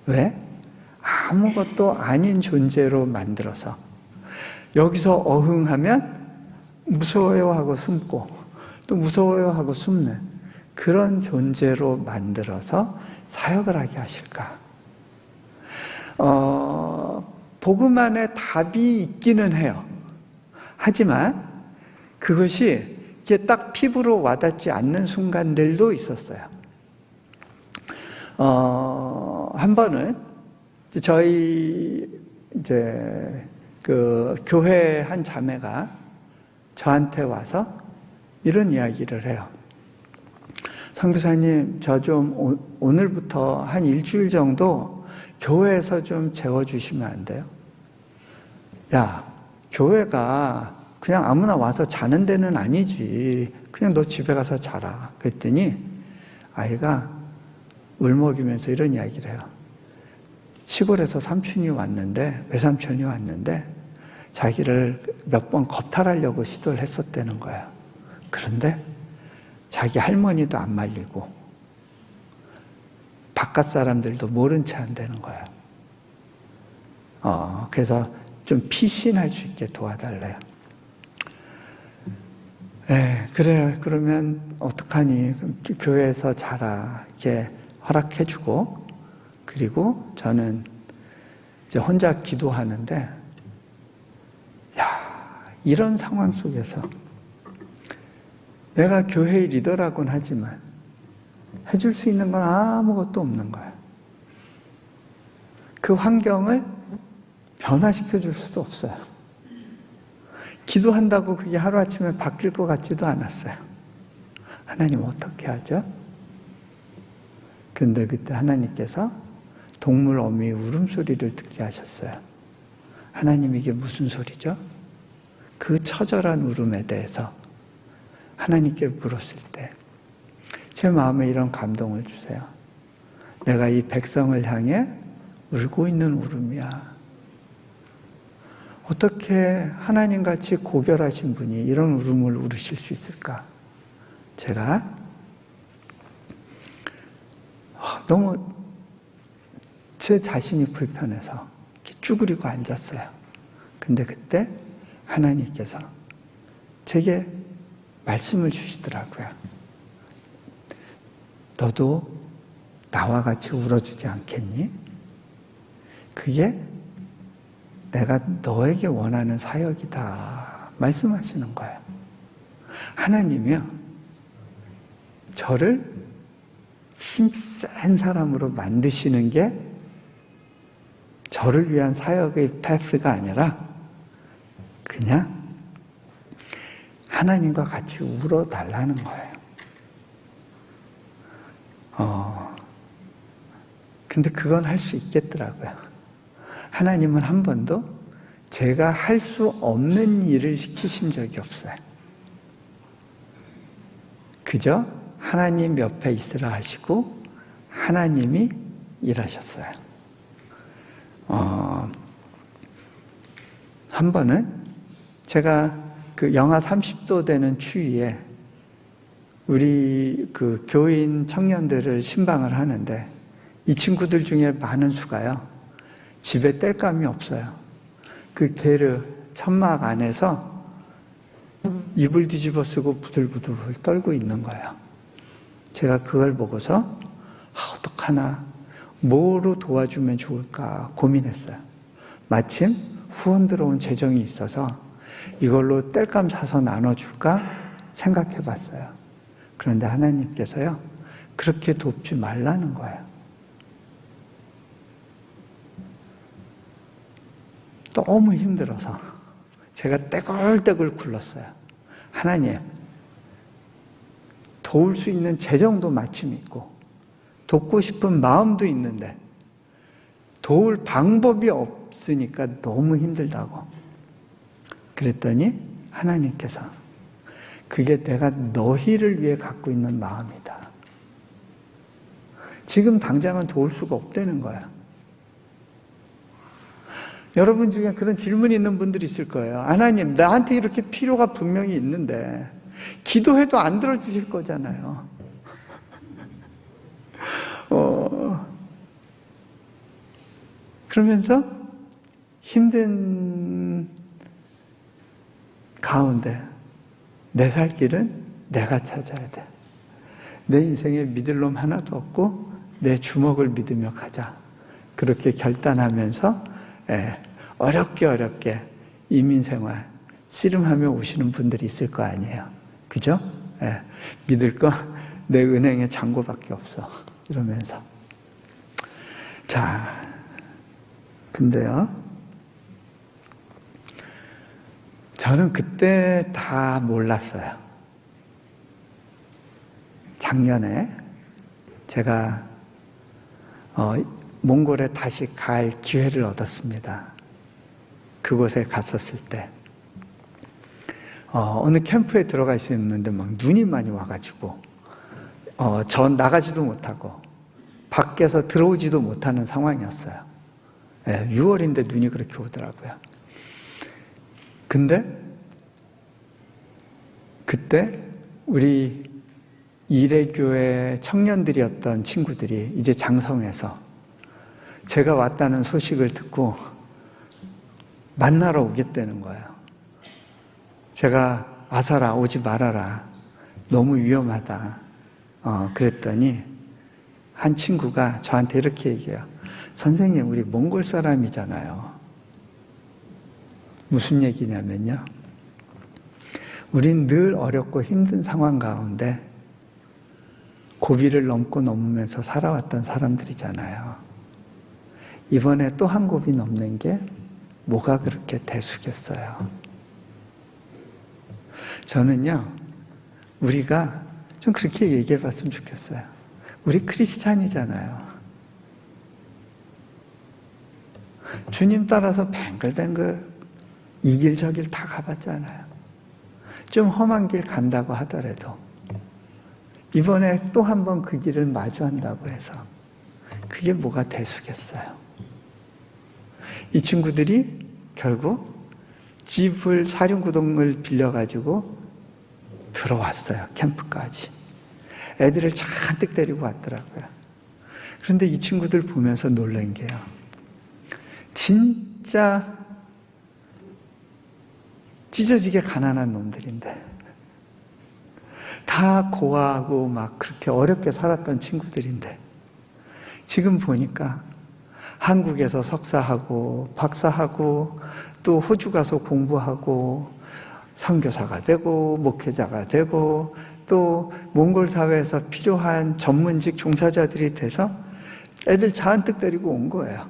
왜? 아무것도 아닌 존재로 만들어서 여기서 어흥하면 무서워요 하고 숨고 또 무서워요 하고 숨는 그런 존재로 만들어서 사역을 하게 하실까? 복음 안에 답이 있기는 해요. 하지만 그것이 이게 딱 피부로 와닿지 않는 순간들도 있었어요. 한 번은 저희 이제 그 교회 한 자매가 저한테 와서 이런 이야기를 해요. 선교사님, 저 좀 오늘부터 한 일주일 정도 교회에서 좀 재워주시면 안 돼요? 야, 교회가 그냥 아무나 와서 자는 데는 아니지. 그냥 너 집에 가서 자라. 그랬더니 아이가 울먹이면서 이런 이야기를 해요. 시골에서 삼촌이 왔는데, 외삼촌이 왔는데 자기를 몇 번 겁탈하려고 시도를 했었다는 거예요. 그런데 자기 할머니도 안 말리고 바깥 사람들도 모른 채 한다는 거예요. 그래서 좀 피신할 수 있게 도와달래요. 그래, 그러면 어떡하니? 교회에서 자라. 이렇게 허락해주고, 그리고 저는 이제 혼자 기도하는데, 이런 상황 속에서 내가 교회의 리더라고는 하지만 해줄 수 있는 건 아무것도 없는 거예요. 그 환경을 변화시켜 줄 수도 없어요. 기도한다고 그게 하루아침에 바뀔 것 같지도 않았어요. 하나님 어떻게 하죠? 근데 그때 하나님께서 동물 어미의 울음소리를 듣게 하셨어요. 하나님 이게 무슨 소리죠? 그 처절한 울음에 대해서 하나님께 물었을 때 제 마음에 이런 감동을 주세요. 내가 이 백성을 향해 울고 있는 울음이야. 어떻게 하나님같이 고별하신 분이 이런 울음을 울으실 수 있을까? 제가 너무 제 자신이 불편해서 이렇게 쭈그리고 앉았어요. 근데 그때 하나님께서 제게 말씀을 주시더라고요. 너도 나와 같이 울어주지 않겠니? 그게 내가 너에게 원하는 사역이다 말씀하시는 거예요. 하나님이요, 저를 힘센 사람으로 만드시는 게 저를 위한 사역의 패스가 아니라 그냥 하나님과 같이 울어달라는 거예요. 근데 그건 할 수 있겠더라고요. 하나님은 한 번도 제가 할 수 없는 일을 시키신 적이 없어요. 그저 하나님 옆에 있으라 하시고 하나님이 일하셨어요. 한 번은 제가 그 영하 30도 되는 추위에 우리 그 교인 청년들을 신방을 하는데 이 친구들 중에 많은 수가요, 집에 땔감이 없어요. 그 게르 천막 안에서 이불 뒤집어 쓰고 부들부들 떨고 있는 거예요. 제가 그걸 보고서 어떡하나, 뭐로 도와주면 좋을까 고민했어요. 마침 후원 들어온 재정이 있어서 이걸로 땔감 사서 나눠줄까 생각해 봤어요. 그런데 하나님께서요, 그렇게 돕지 말라는 거예요. 너무 힘들어서 제가 떼굴떼굴 굴렀어요. 하나님, 도울 수 있는 재정도 마침 있고 돕고 싶은 마음도 있는데 도울 방법이 없으니까 너무 힘들다고. 그랬더니 하나님께서 그게 내가 너희를 위해 갖고 있는 마음이다. 지금 당장은 도울 수가 없다는 거야. 여러분 중에 그런 질문이 있는 분들이 있을 거예요. 하나님, 나한테 이렇게 필요가 분명히 있는데 기도해도 안 들어주실 거잖아요. 그러면서 힘든 가운데 내 살 길은 내가 찾아야 돼. 내 인생에 믿을 놈 하나도 없고 내 주먹을 믿으며 가자. 그렇게 결단하면서 어렵게 이민생활 씨름하며 오시는 분들이 있을 거 아니에요. 그죠? 믿을 거 내 은행에 잔고밖에 없어. 이러면서. 자, 근데요. 저는 그때 다 몰랐어요. 작년에 제가 몽골에 다시 갈 기회를 얻었습니다. 그곳에 갔었을 때 어느 캠프에 들어가 있었는데 막 눈이 많이 와가지고 전 나가지도 못하고 밖에서 들어오지도 못하는 상황이었어요. 6월인데 눈이 그렇게 오더라고요. 근데 그때 우리 이래교회 청년들이었던 친구들이 이제 장성해서 제가 왔다는 소식을 듣고 만나러 오겠다는 거예요. 제가 아사라 오지 말아라. 너무 위험하다. 그랬더니 한 친구가 저한테 이렇게 얘기해요. 선생님, 우리 몽골 사람이잖아요. 무슨 얘기냐면요. 우린 늘 어렵고 힘든 상황 가운데 고비를 넘으면서 살아왔던 사람들이잖아요. 이번에 또 한 고비 넘는 게 뭐가 그렇게 대수겠어요. 저는요, 우리가 좀 그렇게 얘기해 봤으면 좋겠어요. 우리 크리스찬이잖아요. 주님 따라서 뱅글뱅글 이 길 저 길 다 가봤잖아요. 좀 험한 길 간다고 하더라도 이번에 또 한 번 그 길을 마주한다고 해서 그게 뭐가 대수겠어요. 이 친구들이 결국 집을 사륜구동을 빌려가지고 들어왔어요. 캠프까지. 애들을 잔뜩 데리고 왔더라고요. 그런데 이 친구들 보면서 놀란 게요. 진짜 찢어지게 가난한 놈들인데 다 고아하고 막 그렇게 어렵게 살았던 친구들인데 지금 보니까 한국에서 석사하고 박사하고 또 호주 가서 공부하고 선교사가 되고 목회자가 되고 또 몽골 사회에서 필요한 전문직 종사자들이 돼서 애들 잔뜩 데리고 온 거예요.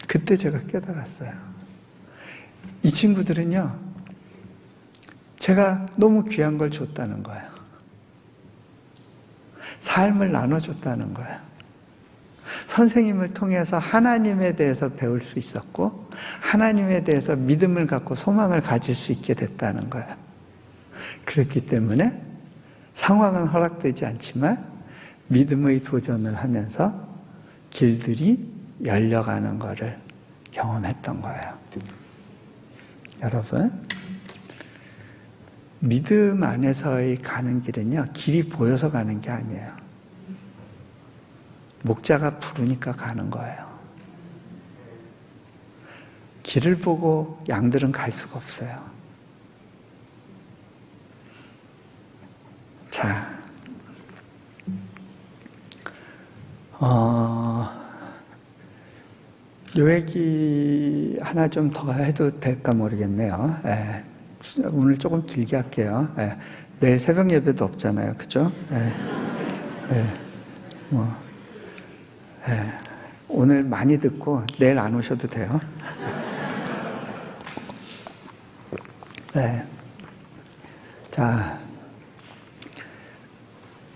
그때 제가 깨달았어요. 이 친구들은요, 제가 너무 귀한 걸 줬다는 거예요. 삶을 나눠줬다는 거예요. 선생님을 통해서 하나님에 대해서 배울 수 있었고 하나님에 대해서 믿음을 갖고 소망을 가질 수 있게 됐다는 거예요. 그렇기 때문에 상황은 허락되지 않지만 믿음의 도전을 하면서 길들이 열려가는 것을 경험했던 거예요. 여러분, 믿음 안에서의 가는 길은요, 길이 보여서 가는 게 아니에요. 목자가 부르니까 가는 거예요. 길을 보고 양들은 갈 수가 없어요. 자, 요 얘기 하나 좀 더 해도 될까 모르겠네요. 오늘 조금 길게 할게요. 내일 새벽 예배도 없잖아요. 그죠? 오늘 많이 듣고 내일 안 오셔도 돼요. 자,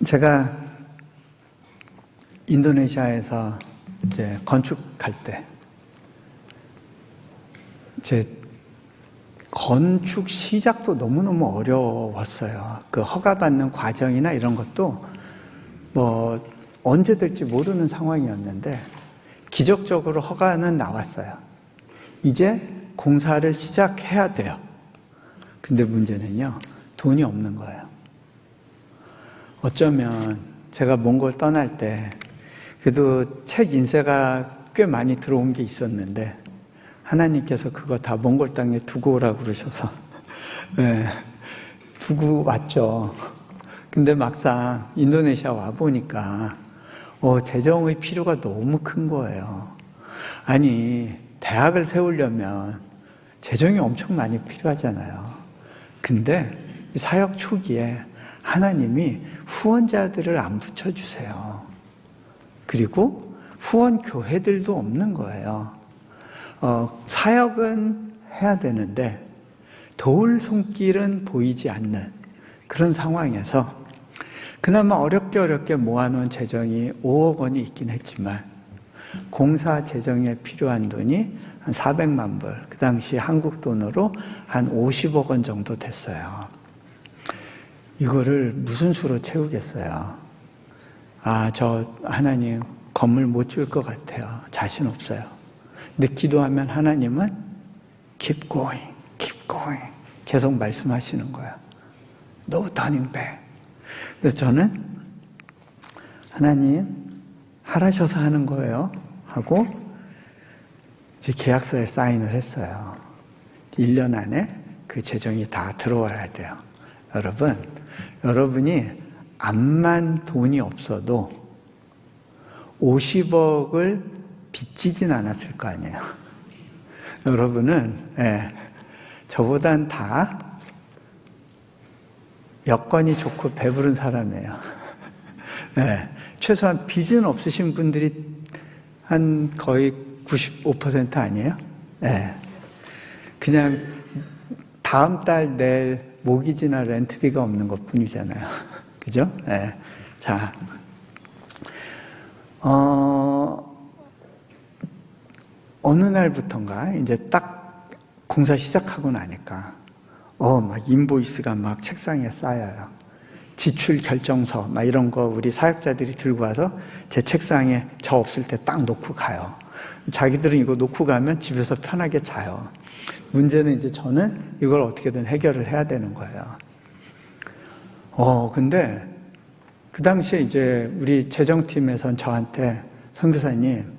제가 인도네시아에서 이제 건축할 때, 제 건축 시작도 너무너무 어려웠어요. 그 허가받는 과정이나 이런 것도 뭐 언제 될지 모르는 상황이었는데 기적적으로 허가는 나왔어요. 이제 공사를 시작해야 돼요. 근데 문제는요, 돈이 없는 거예요. 어쩌면 제가 몽골 떠날 때 그래도 책 인쇄가 꽤 많이 들어온 게 있었는데 하나님께서 그거 다 몽골 땅에 두고 오라고 그러셔서 네, 두고 왔죠. 근데 막상 인도네시아 와보니까 재정의 필요가 너무 큰 거예요. 아니, 대학을 세우려면 재정이 엄청 많이 필요하잖아요. 근데 사역 초기에 하나님이 후원자들을 안 붙여주세요. 그리고 후원 교회들도 없는 거예요. 사역은 해야 되는데 도울 손길은 보이지 않는 그런 상황에서 그나마 어렵게 모아놓은 재정이 5억 원이 있긴 했지만 공사 재정에 필요한 돈이 한 400만 불, 그 당시 한국 돈으로 한 50억 원 정도 됐어요. 이거를 무슨 수로 채우겠어요? 저 하나님 건물 못 지을 것 같아요. 자신 없어요. 근데 기도하면 하나님은 keep going, keep going 계속 말씀하시는 거예요. No turning back. 그래서 저는 하나님 하라셔서 하는 거예요 하고 제 계약서에 사인을 했어요. 1년 안에 그 재정이 다 들어와야 돼요. 여러분, 여러분이 암만 돈이 없어도 50억을 빚지진 않았을 거 아니에요. 여러분은 저보단 다 여건이 좋고 배부른 사람이에요. 최소한 빚은 없으신 분들이 한 거의 95% 아니에요? 그냥 다음 달 낼 모기지나 렌트비가 없는 것 뿐이잖아요. 그죠? 자, 어느 날부턴가 이제 딱 공사 시작하고 나니까 막 인보이스가 막 책상에 쌓여요. 지출 결정서 막 이런 거 우리 사역자들이 들고 와서 제 책상에 저 없을 때 딱 놓고 가요. 자기들은 이거 놓고 가면 집에서 편하게 자요. 문제는 이제 저는 이걸 어떻게든 해결을 해야 되는 거예요. 근데 그 당시에 이제 우리 재정팀에선 저한테 선교사님,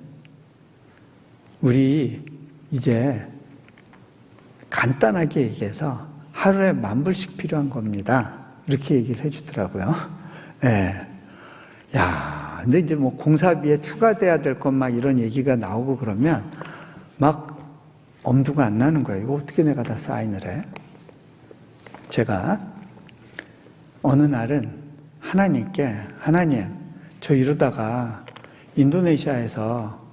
우리 이제 간단하게 얘기해서 하루에 10,000불씩 필요한 겁니다. 이렇게 얘기를 해주더라고요. 근데 이제 뭐 공사비에 추가돼야 될 것 막 이런 얘기가 나오고 그러면 막 엄두가 안 나는 거예요. 이거 어떻게 내가 다 사인을 해? 제가 어느 날은 하나님께, 하나님, 저 이러다가 인도네시아에서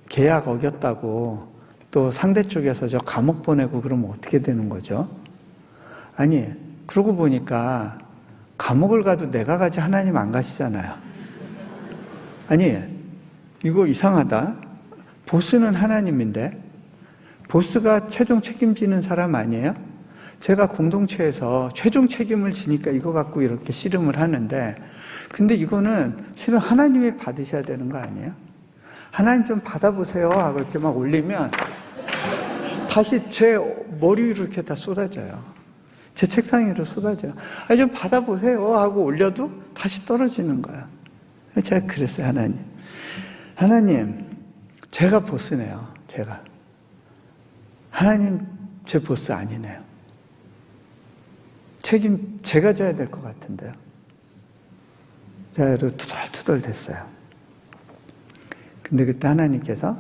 계약 어겼다고 또 상대 쪽에서 저 감옥 보내고 그러면 어떻게 되는 거죠? 아니, 그러고 보니까 감옥을 가도 내가 가지 하나님 안 가시잖아요. 아니, 이거 이상하다. 보스는 하나님인데 보스가 최종 책임지는 사람 아니에요? 제가 공동체에서 최종 책임을 지니까 이거 갖고 이렇게 씨름을 하는데 근데 이거는 실은 하나님이 받으셔야 되는 거 아니에요? 하나님 좀 받아보세요 하고 이렇게 막 올리면 다시 제 머리 위로 이렇게 다 쏟아져요. 제 책상 위로 쏟아져요. 좀 받아보세요 하고 올려도 다시 떨어지는 거예요. 제가 그랬어요. 하나님 제가 보스네요. 하나님 제 보스 아니네요. 책임 제가 져야 될 것 같은데요. 제가 이렇게 투덜투덜 됐어요. 근데 그때 하나님께서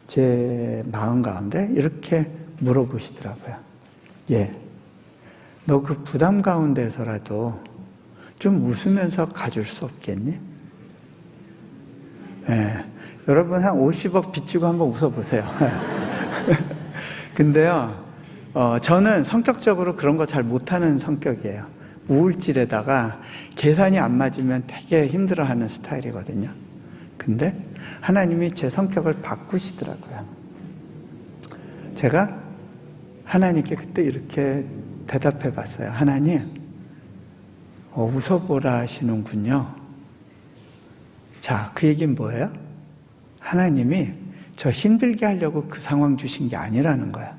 제 마음 가운데 이렇게 물어보시더라고요. 너 그 부담 가운데서라도 좀 웃으면서 가줄 수 없겠니? 여러분 한 50억 빚지고 한번 웃어보세요. 근데요, 저는 성격적으로 그런 거 잘 못하는 성격이에요. 우울질에다가 계산이 안 맞으면 되게 힘들어하는 스타일이거든요. 근데 하나님이 제 성격을 바꾸시더라고요. 제가 하나님께 그때 이렇게 대답해 봤어요. 하나님, 웃어보라 하시는군요. 자, 그 얘기는 뭐예요? 하나님이 저 힘들게 하려고 그 상황 주신 게 아니라는 거야.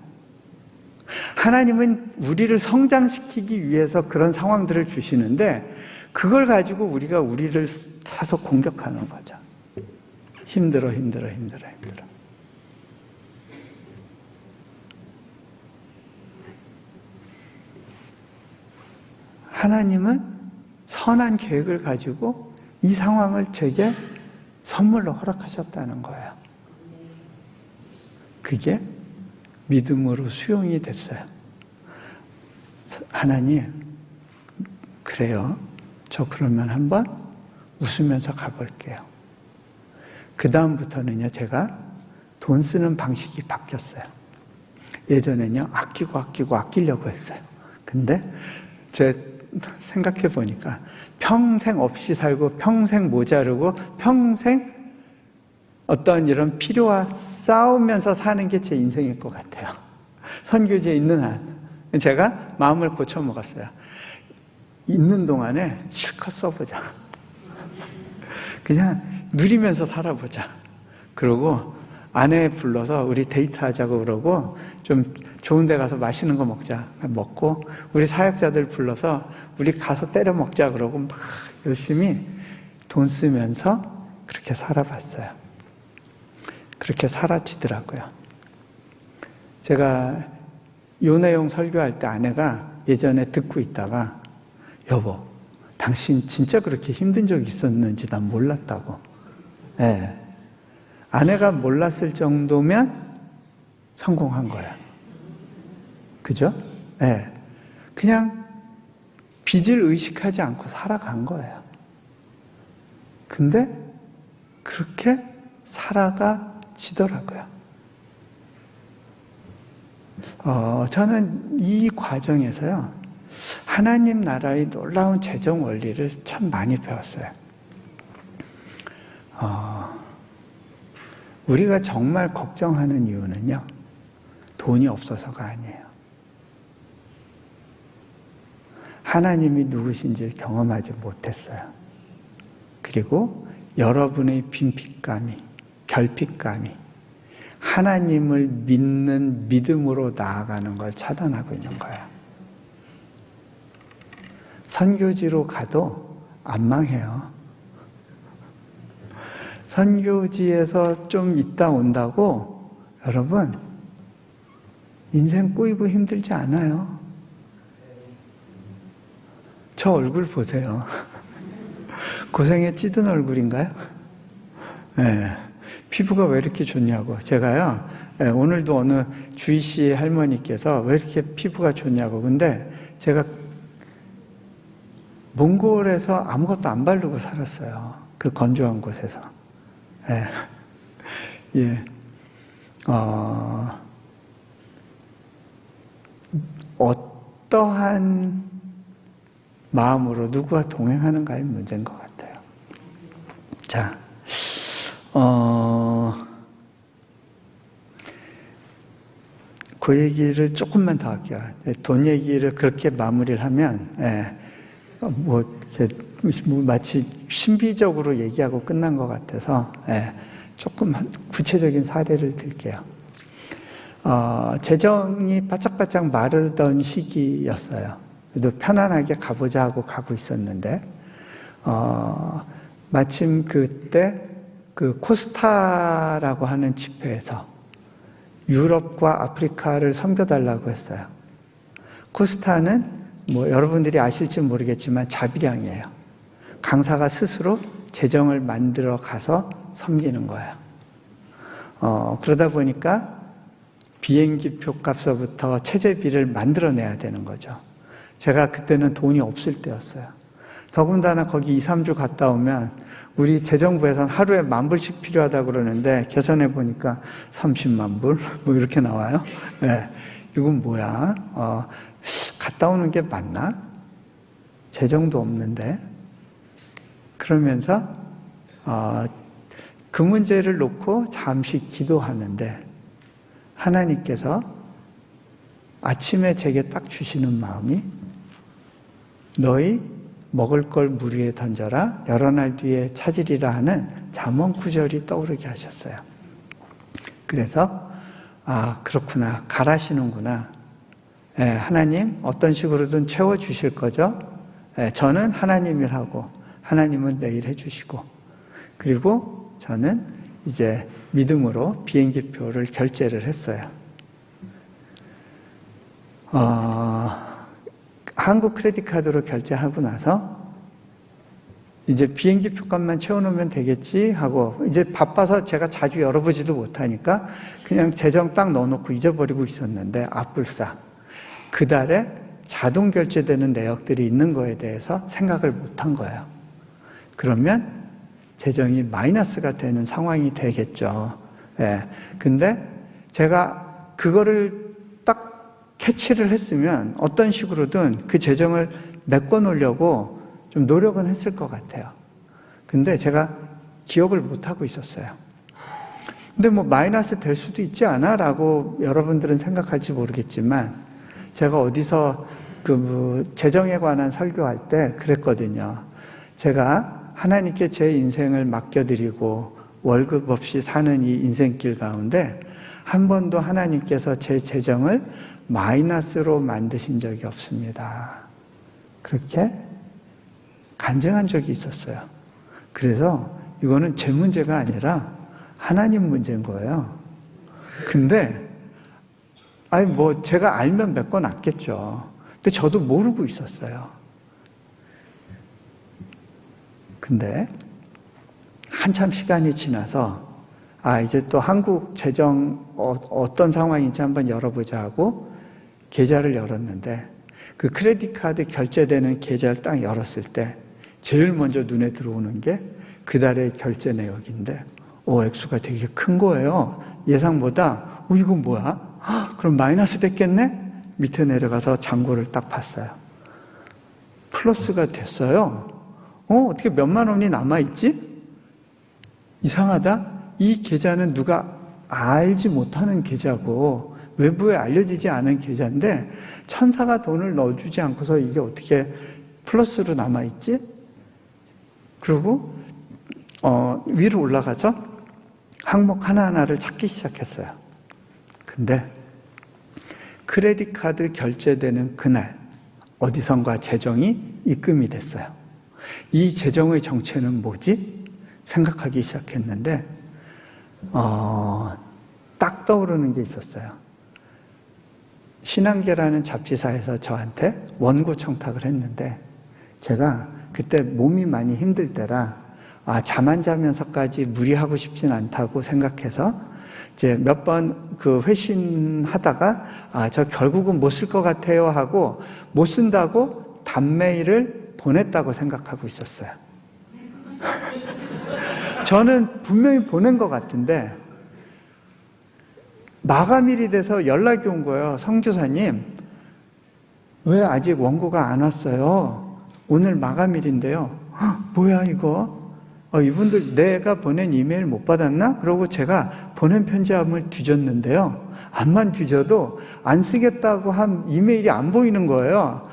하나님은 우리를 성장시키기 위해서 그런 상황들을 주시는데 그걸 가지고 우리가 우리를 사서 공격하는 거죠. 힘들어. 하나님은 선한 계획을 가지고 이 상황을 제게 선물로 허락하셨다는 거예요. 그게 믿음으로 수용이 됐어요. 하나님, 그래요. 저 그러면 한번 웃으면서 가볼게요. 그 다음부터는요, 제가 돈 쓰는 방식이 바뀌었어요. 예전에는요, 아끼려고 했어요. 근데 제 생각해 보니까 평생 없이 살고 평생 모자르고 평생 어떤 이런 필요와 싸우면서 사는 게 제 인생일 것 같아요. 선교지에 있는 한. 제가 마음을 고쳐먹었어요. 있는 동안에 실컷 써보자. 그냥 누리면서 살아보자. 그러고 아내 불러서 우리 데이트하자고 그러고 좀 좋은 데 가서 맛있는 거 먹자. 먹고 우리 사역자들 불러서 우리 가서 때려 먹자 그러고 막 열심히 돈 쓰면서 그렇게 살아봤어요. 그렇게 사라지더라고요. 제가 요 내용 설교할 때 아내가 예전에 듣고 있다가 여보, 당신 진짜 그렇게 힘든 적이 있었는지 난 몰랐다고. 네. 아내가 몰랐을 정도면 성공한 거야. 그죠? 네. 그냥 빚을 의식하지 않고 살아간 거예요. 근데 그렇게 살아가지더라고요. 저는 이 과정에서요, 하나님 나라의 놀라운 재정 원리를 참 많이 배웠어요. 우리가 정말 걱정하는 이유는요, 돈이 없어서가 아니에요. 하나님이 누구신지를 경험하지 못했어요. 그리고 여러분의 빈핏감이, 결핍감이 하나님을 믿는 믿음으로 나아가는 걸 차단하고 있는 거예요. 선교지로 가도 안 망해요. 선교지에서 좀 있다 온다고 여러분 인생 꼬이고 힘들지 않아요. 저 얼굴 보세요. 고생에 찌든 얼굴인가요? 네. 피부가 왜 이렇게 좋냐고. 제가요, 오늘도 어느 주희 씨 할머니께서 왜 이렇게 피부가 좋냐고. 근데 제가 몽골에서 아무것도 안 바르고 살았어요. 그 건조한 곳에서. 예. 어떠한 마음으로 누구와 동행하는가의 문제인 것 같아요. 자, 그 얘기를 조금만 더 할게요. 돈 얘기를 그렇게 마무리를 하면, 마치 신비적으로 얘기하고 끝난 것 같아서, 조금 구체적인 사례를 들게요. 재정이 바짝바짝 마르던 시기였어요. 그래도 편안하게 가보자 하고 가고 있었는데, 마침 그때 그 코스타라고 하는 집회에서 유럽과 아프리카를 섬겨달라고 했어요. 코스타는 뭐 여러분들이 아실지 모르겠지만 자비량이에요. 강사가 스스로 재정을 만들어 가서 섬기는 거예요. 그러다 보니까 비행기 표값서부터 체재비를 만들어내야 되는 거죠. 제가 그때는 돈이 없을 때였어요. 더군다나 거기 2, 3주 갔다 오면 우리 재정부에서는 하루에 10,000불씩 필요하다고 그러는데 계산해 보니까 30만 불? 뭐 이렇게 나와요. 네. 이건 뭐야? 갔다 오는 게 맞나? 재정도 없는데. 그러면서 그 문제를 놓고 잠시 기도하는데 하나님께서 아침에 제게 딱 주시는 마음이 너희 먹을 걸 물 위에 던져라 여러 날 뒤에 찾으리라 하는 잠언 9절이 떠오르게 하셨어요. 그래서 그렇구나, 가라시는구나. 하나님 어떤 식으로든 채워주실 거죠. 저는 하나님이라고, 하나님은 내일 해주시고, 그리고 저는 이제 믿음으로 비행기표를 결제를 했어요. 한국 크레딧 카드로 결제하고 나서 이제 비행기 표값만 채워놓으면 되겠지 하고, 이제 바빠서 제가 자주 열어보지도 못하니까 그냥 재정 딱 넣어놓고 잊어버리고 있었는데 앞불싸 그 달에 자동 결제되는 내역들이 있는 거에 대해서 생각을 못한 거예요. 그러면 재정이 마이너스가 되는 상황이 되겠죠. 근데 제가 그거를 딱 캐치를 했으면 어떤 식으로든 그 재정을 메꿔놓으려고 좀 노력은 했을 것 같아요. 근데 제가 기억을 못하고 있었어요. 근데 마이너스 될 수도 있지 않아? 라고 여러분들은 생각할지 모르겠지만 제가 어디서 재정에 관한 설교할 때 그랬거든요. 제가 하나님께 제 인생을 맡겨드리고 월급 없이 사는 이 인생길 가운데 한 번도 하나님께서 제 재정을 마이너스로 만드신 적이 없습니다. 그렇게 간증한 적이 있었어요. 그래서 이거는 제 문제가 아니라 하나님 문제인 거예요. 근데 제가 알면 메꿔놨겠죠. 근데 저도 모르고 있었어요. 근데 한참 시간이 지나서 이제 또 한국 재정 어떤 상황인지 한번 열어보자 하고 계좌를 열었는데 그 크레딧 카드 결제되는 계좌를 딱 열었을 때 제일 먼저 눈에 들어오는 게 그달의 결제 내역인데 액수가 되게 큰 거예요. 예상보다 이거 뭐야? 그럼 마이너스 됐겠네? 밑에 내려가서 잔고를 딱 봤어요. 플러스가 됐어요. 어떻게 몇만 원이 남아있지? 이상하다? 이 계좌는 누가 알지 못하는 계좌고 외부에 알려지지 않은 계좌인데 천사가 돈을 넣어주지 않고서 이게 어떻게 플러스로 남아있지? 그리고 위로 올라가서 항목 하나하나를 찾기 시작했어요. 근데 크레딧 카드 결제되는 그날 어디선가 재정이 입금이 됐어요. 이 재정의 정체는 뭐지? 생각하기 시작했는데 딱 떠오르는 게 있었어요. 신한계라는 잡지사에서 저한테 원고 청탁을 했는데 제가 그때 몸이 많이 힘들 때라 잠 안 자면서까지 무리하고 싶진 않다고 생각해서 이제 몇 번 회신하다가 저 결국은 못 쓸 것 같아요 하고 못 쓴다고 답메일을 보냈다고 생각하고 있었어요. 저는 분명히 보낸 것 같은데 마감일이 돼서 연락이 온 거예요. 선교사님, 왜 아직 원고가 안 왔어요? 오늘 마감일인데요. 뭐야 이거? 이분들 내가 보낸 이메일 못 받았나? 그러고 제가 보낸 편지함을 뒤졌는데요. 암만 뒤져도 안 쓰겠다고 한 이메일이 안 보이는 거예요.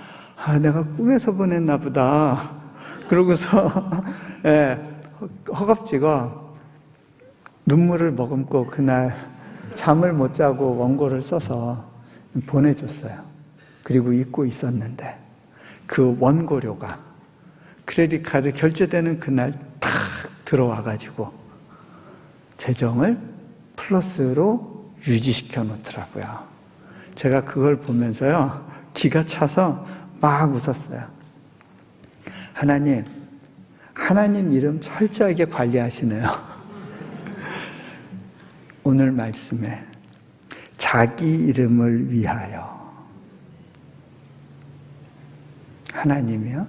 내가 꿈에서 보냈나 보다. 그러고서 허겁지겁 눈물을 머금고 그날 잠을 못 자고 원고를 써서 보내줬어요. 그리고 잊고 있었는데 그 원고료가 크레딧 카드 결제되는 그날 탁 들어와가지고 재정을 플러스로 유지시켜 놓더라고요. 제가 그걸 보면서요 기가 차서 막 웃었어요. 하나님 이름 철저하게 관리하시네요. 오늘 말씀에 자기 이름을 위하여 하나님이요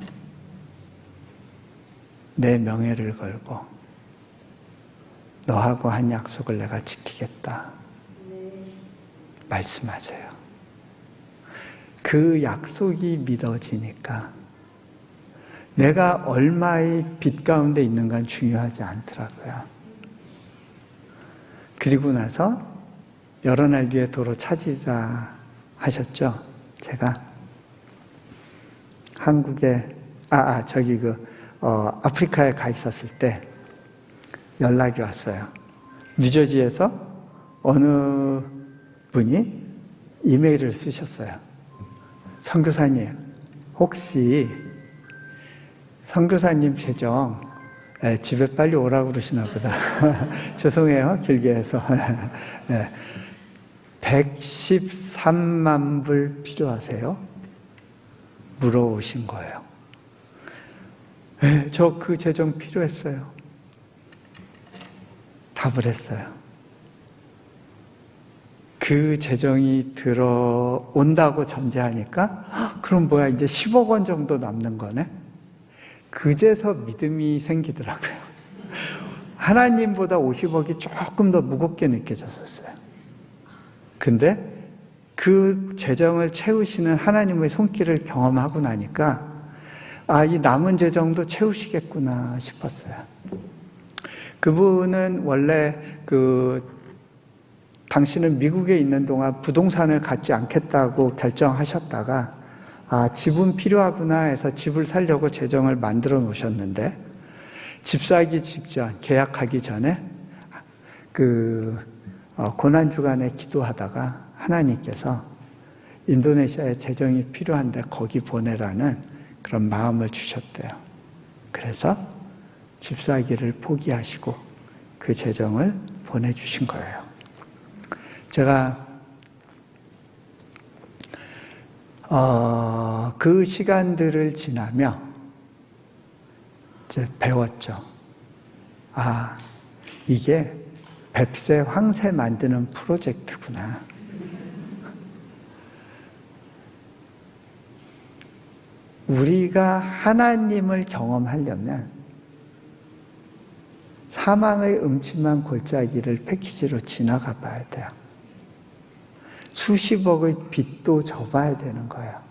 내 명예를 걸고 너하고 한 약속을 내가 지키겠다 말씀하세요. 그 약속이 믿어지니까 내가 얼마의 빚 가운데 있는가는 중요하지 않더라고요. 그리고 나서 여러 날 뒤에 도로 찾으라 하셨죠. 제가 한국에 아프리카에 가 있었을 때 연락이 왔어요. 뉴저지에서 어느 분이 이메일을 쓰셨어요. 선교사님, 혹시 선교사님 재정 집에 빨리 오라고 그러시나 보다. 죄송해요, 길게 해서. 113만 불 필요하세요? 물어오신 거예요. 저 그 재정 필요했어요. 답을 했어요. 그 재정이 들어온다고 전제하니까 그럼 뭐야, 이제 10억 원 정도 남는 거네? 그제서 믿음이 생기더라고요. 하나님보다 50억이 조금 더 무겁게 느껴졌었어요. 근데 그 재정을 채우시는 하나님의 손길을 경험하고 나니까 이 남은 재정도 채우시겠구나 싶었어요. 그분은 원래 당신은 미국에 있는 동안 부동산을 갖지 않겠다고 결정하셨다가 집은 필요하구나 해서 집을 사려고 재정을 만들어 놓으셨는데, 집 사기 직전, 계약하기 전에 고난주간에 기도하다가 하나님께서 인도네시아에 재정이 필요한데 거기 보내라는 그런 마음을 주셨대요. 그래서 집 사기를 포기하시고 그 재정을 보내주신 거예요. 제가 그 시간들을 지나며 이제 배웠죠. 이게 뱁새 황새 만드는 프로젝트구나. 우리가 하나님을 경험하려면 사망의 음침한 골짜기를 패키지로 지나가 봐야 돼요. 수십억의 빚도 져봐야 되는 거예요.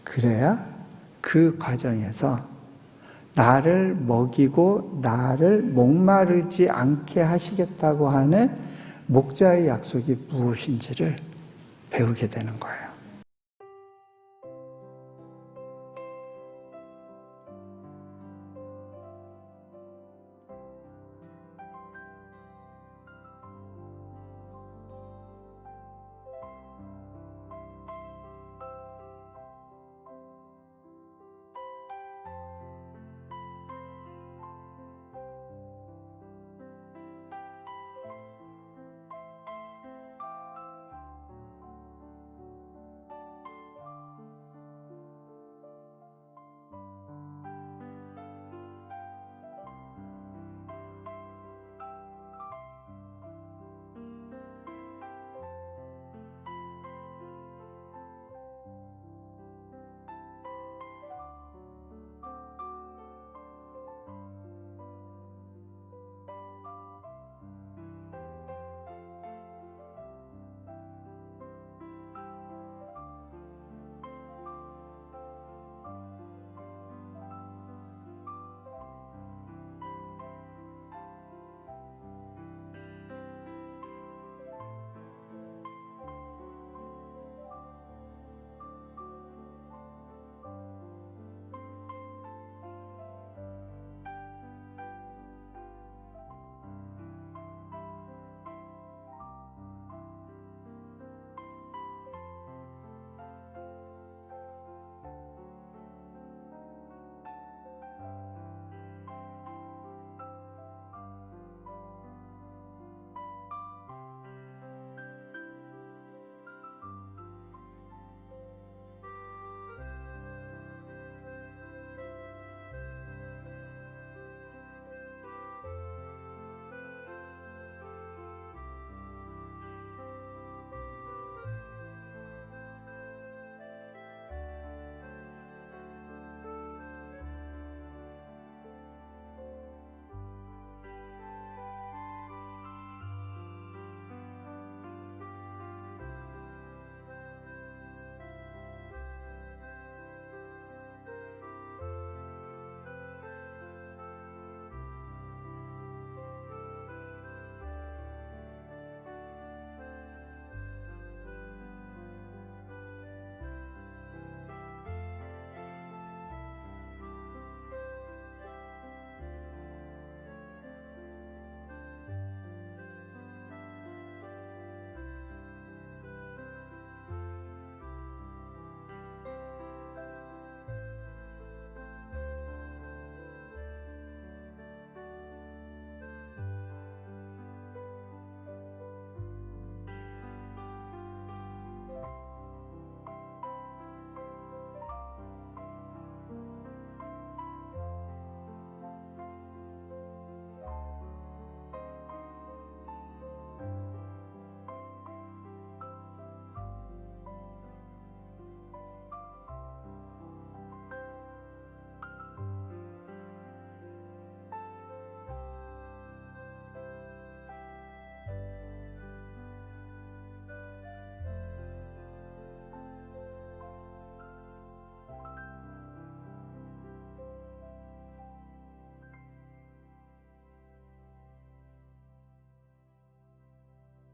그래야 그 과정에서 나를 먹이고 나를 목마르지 않게 하시겠다고 하는 목자의 약속이 무엇인지를 배우게 되는 거예요.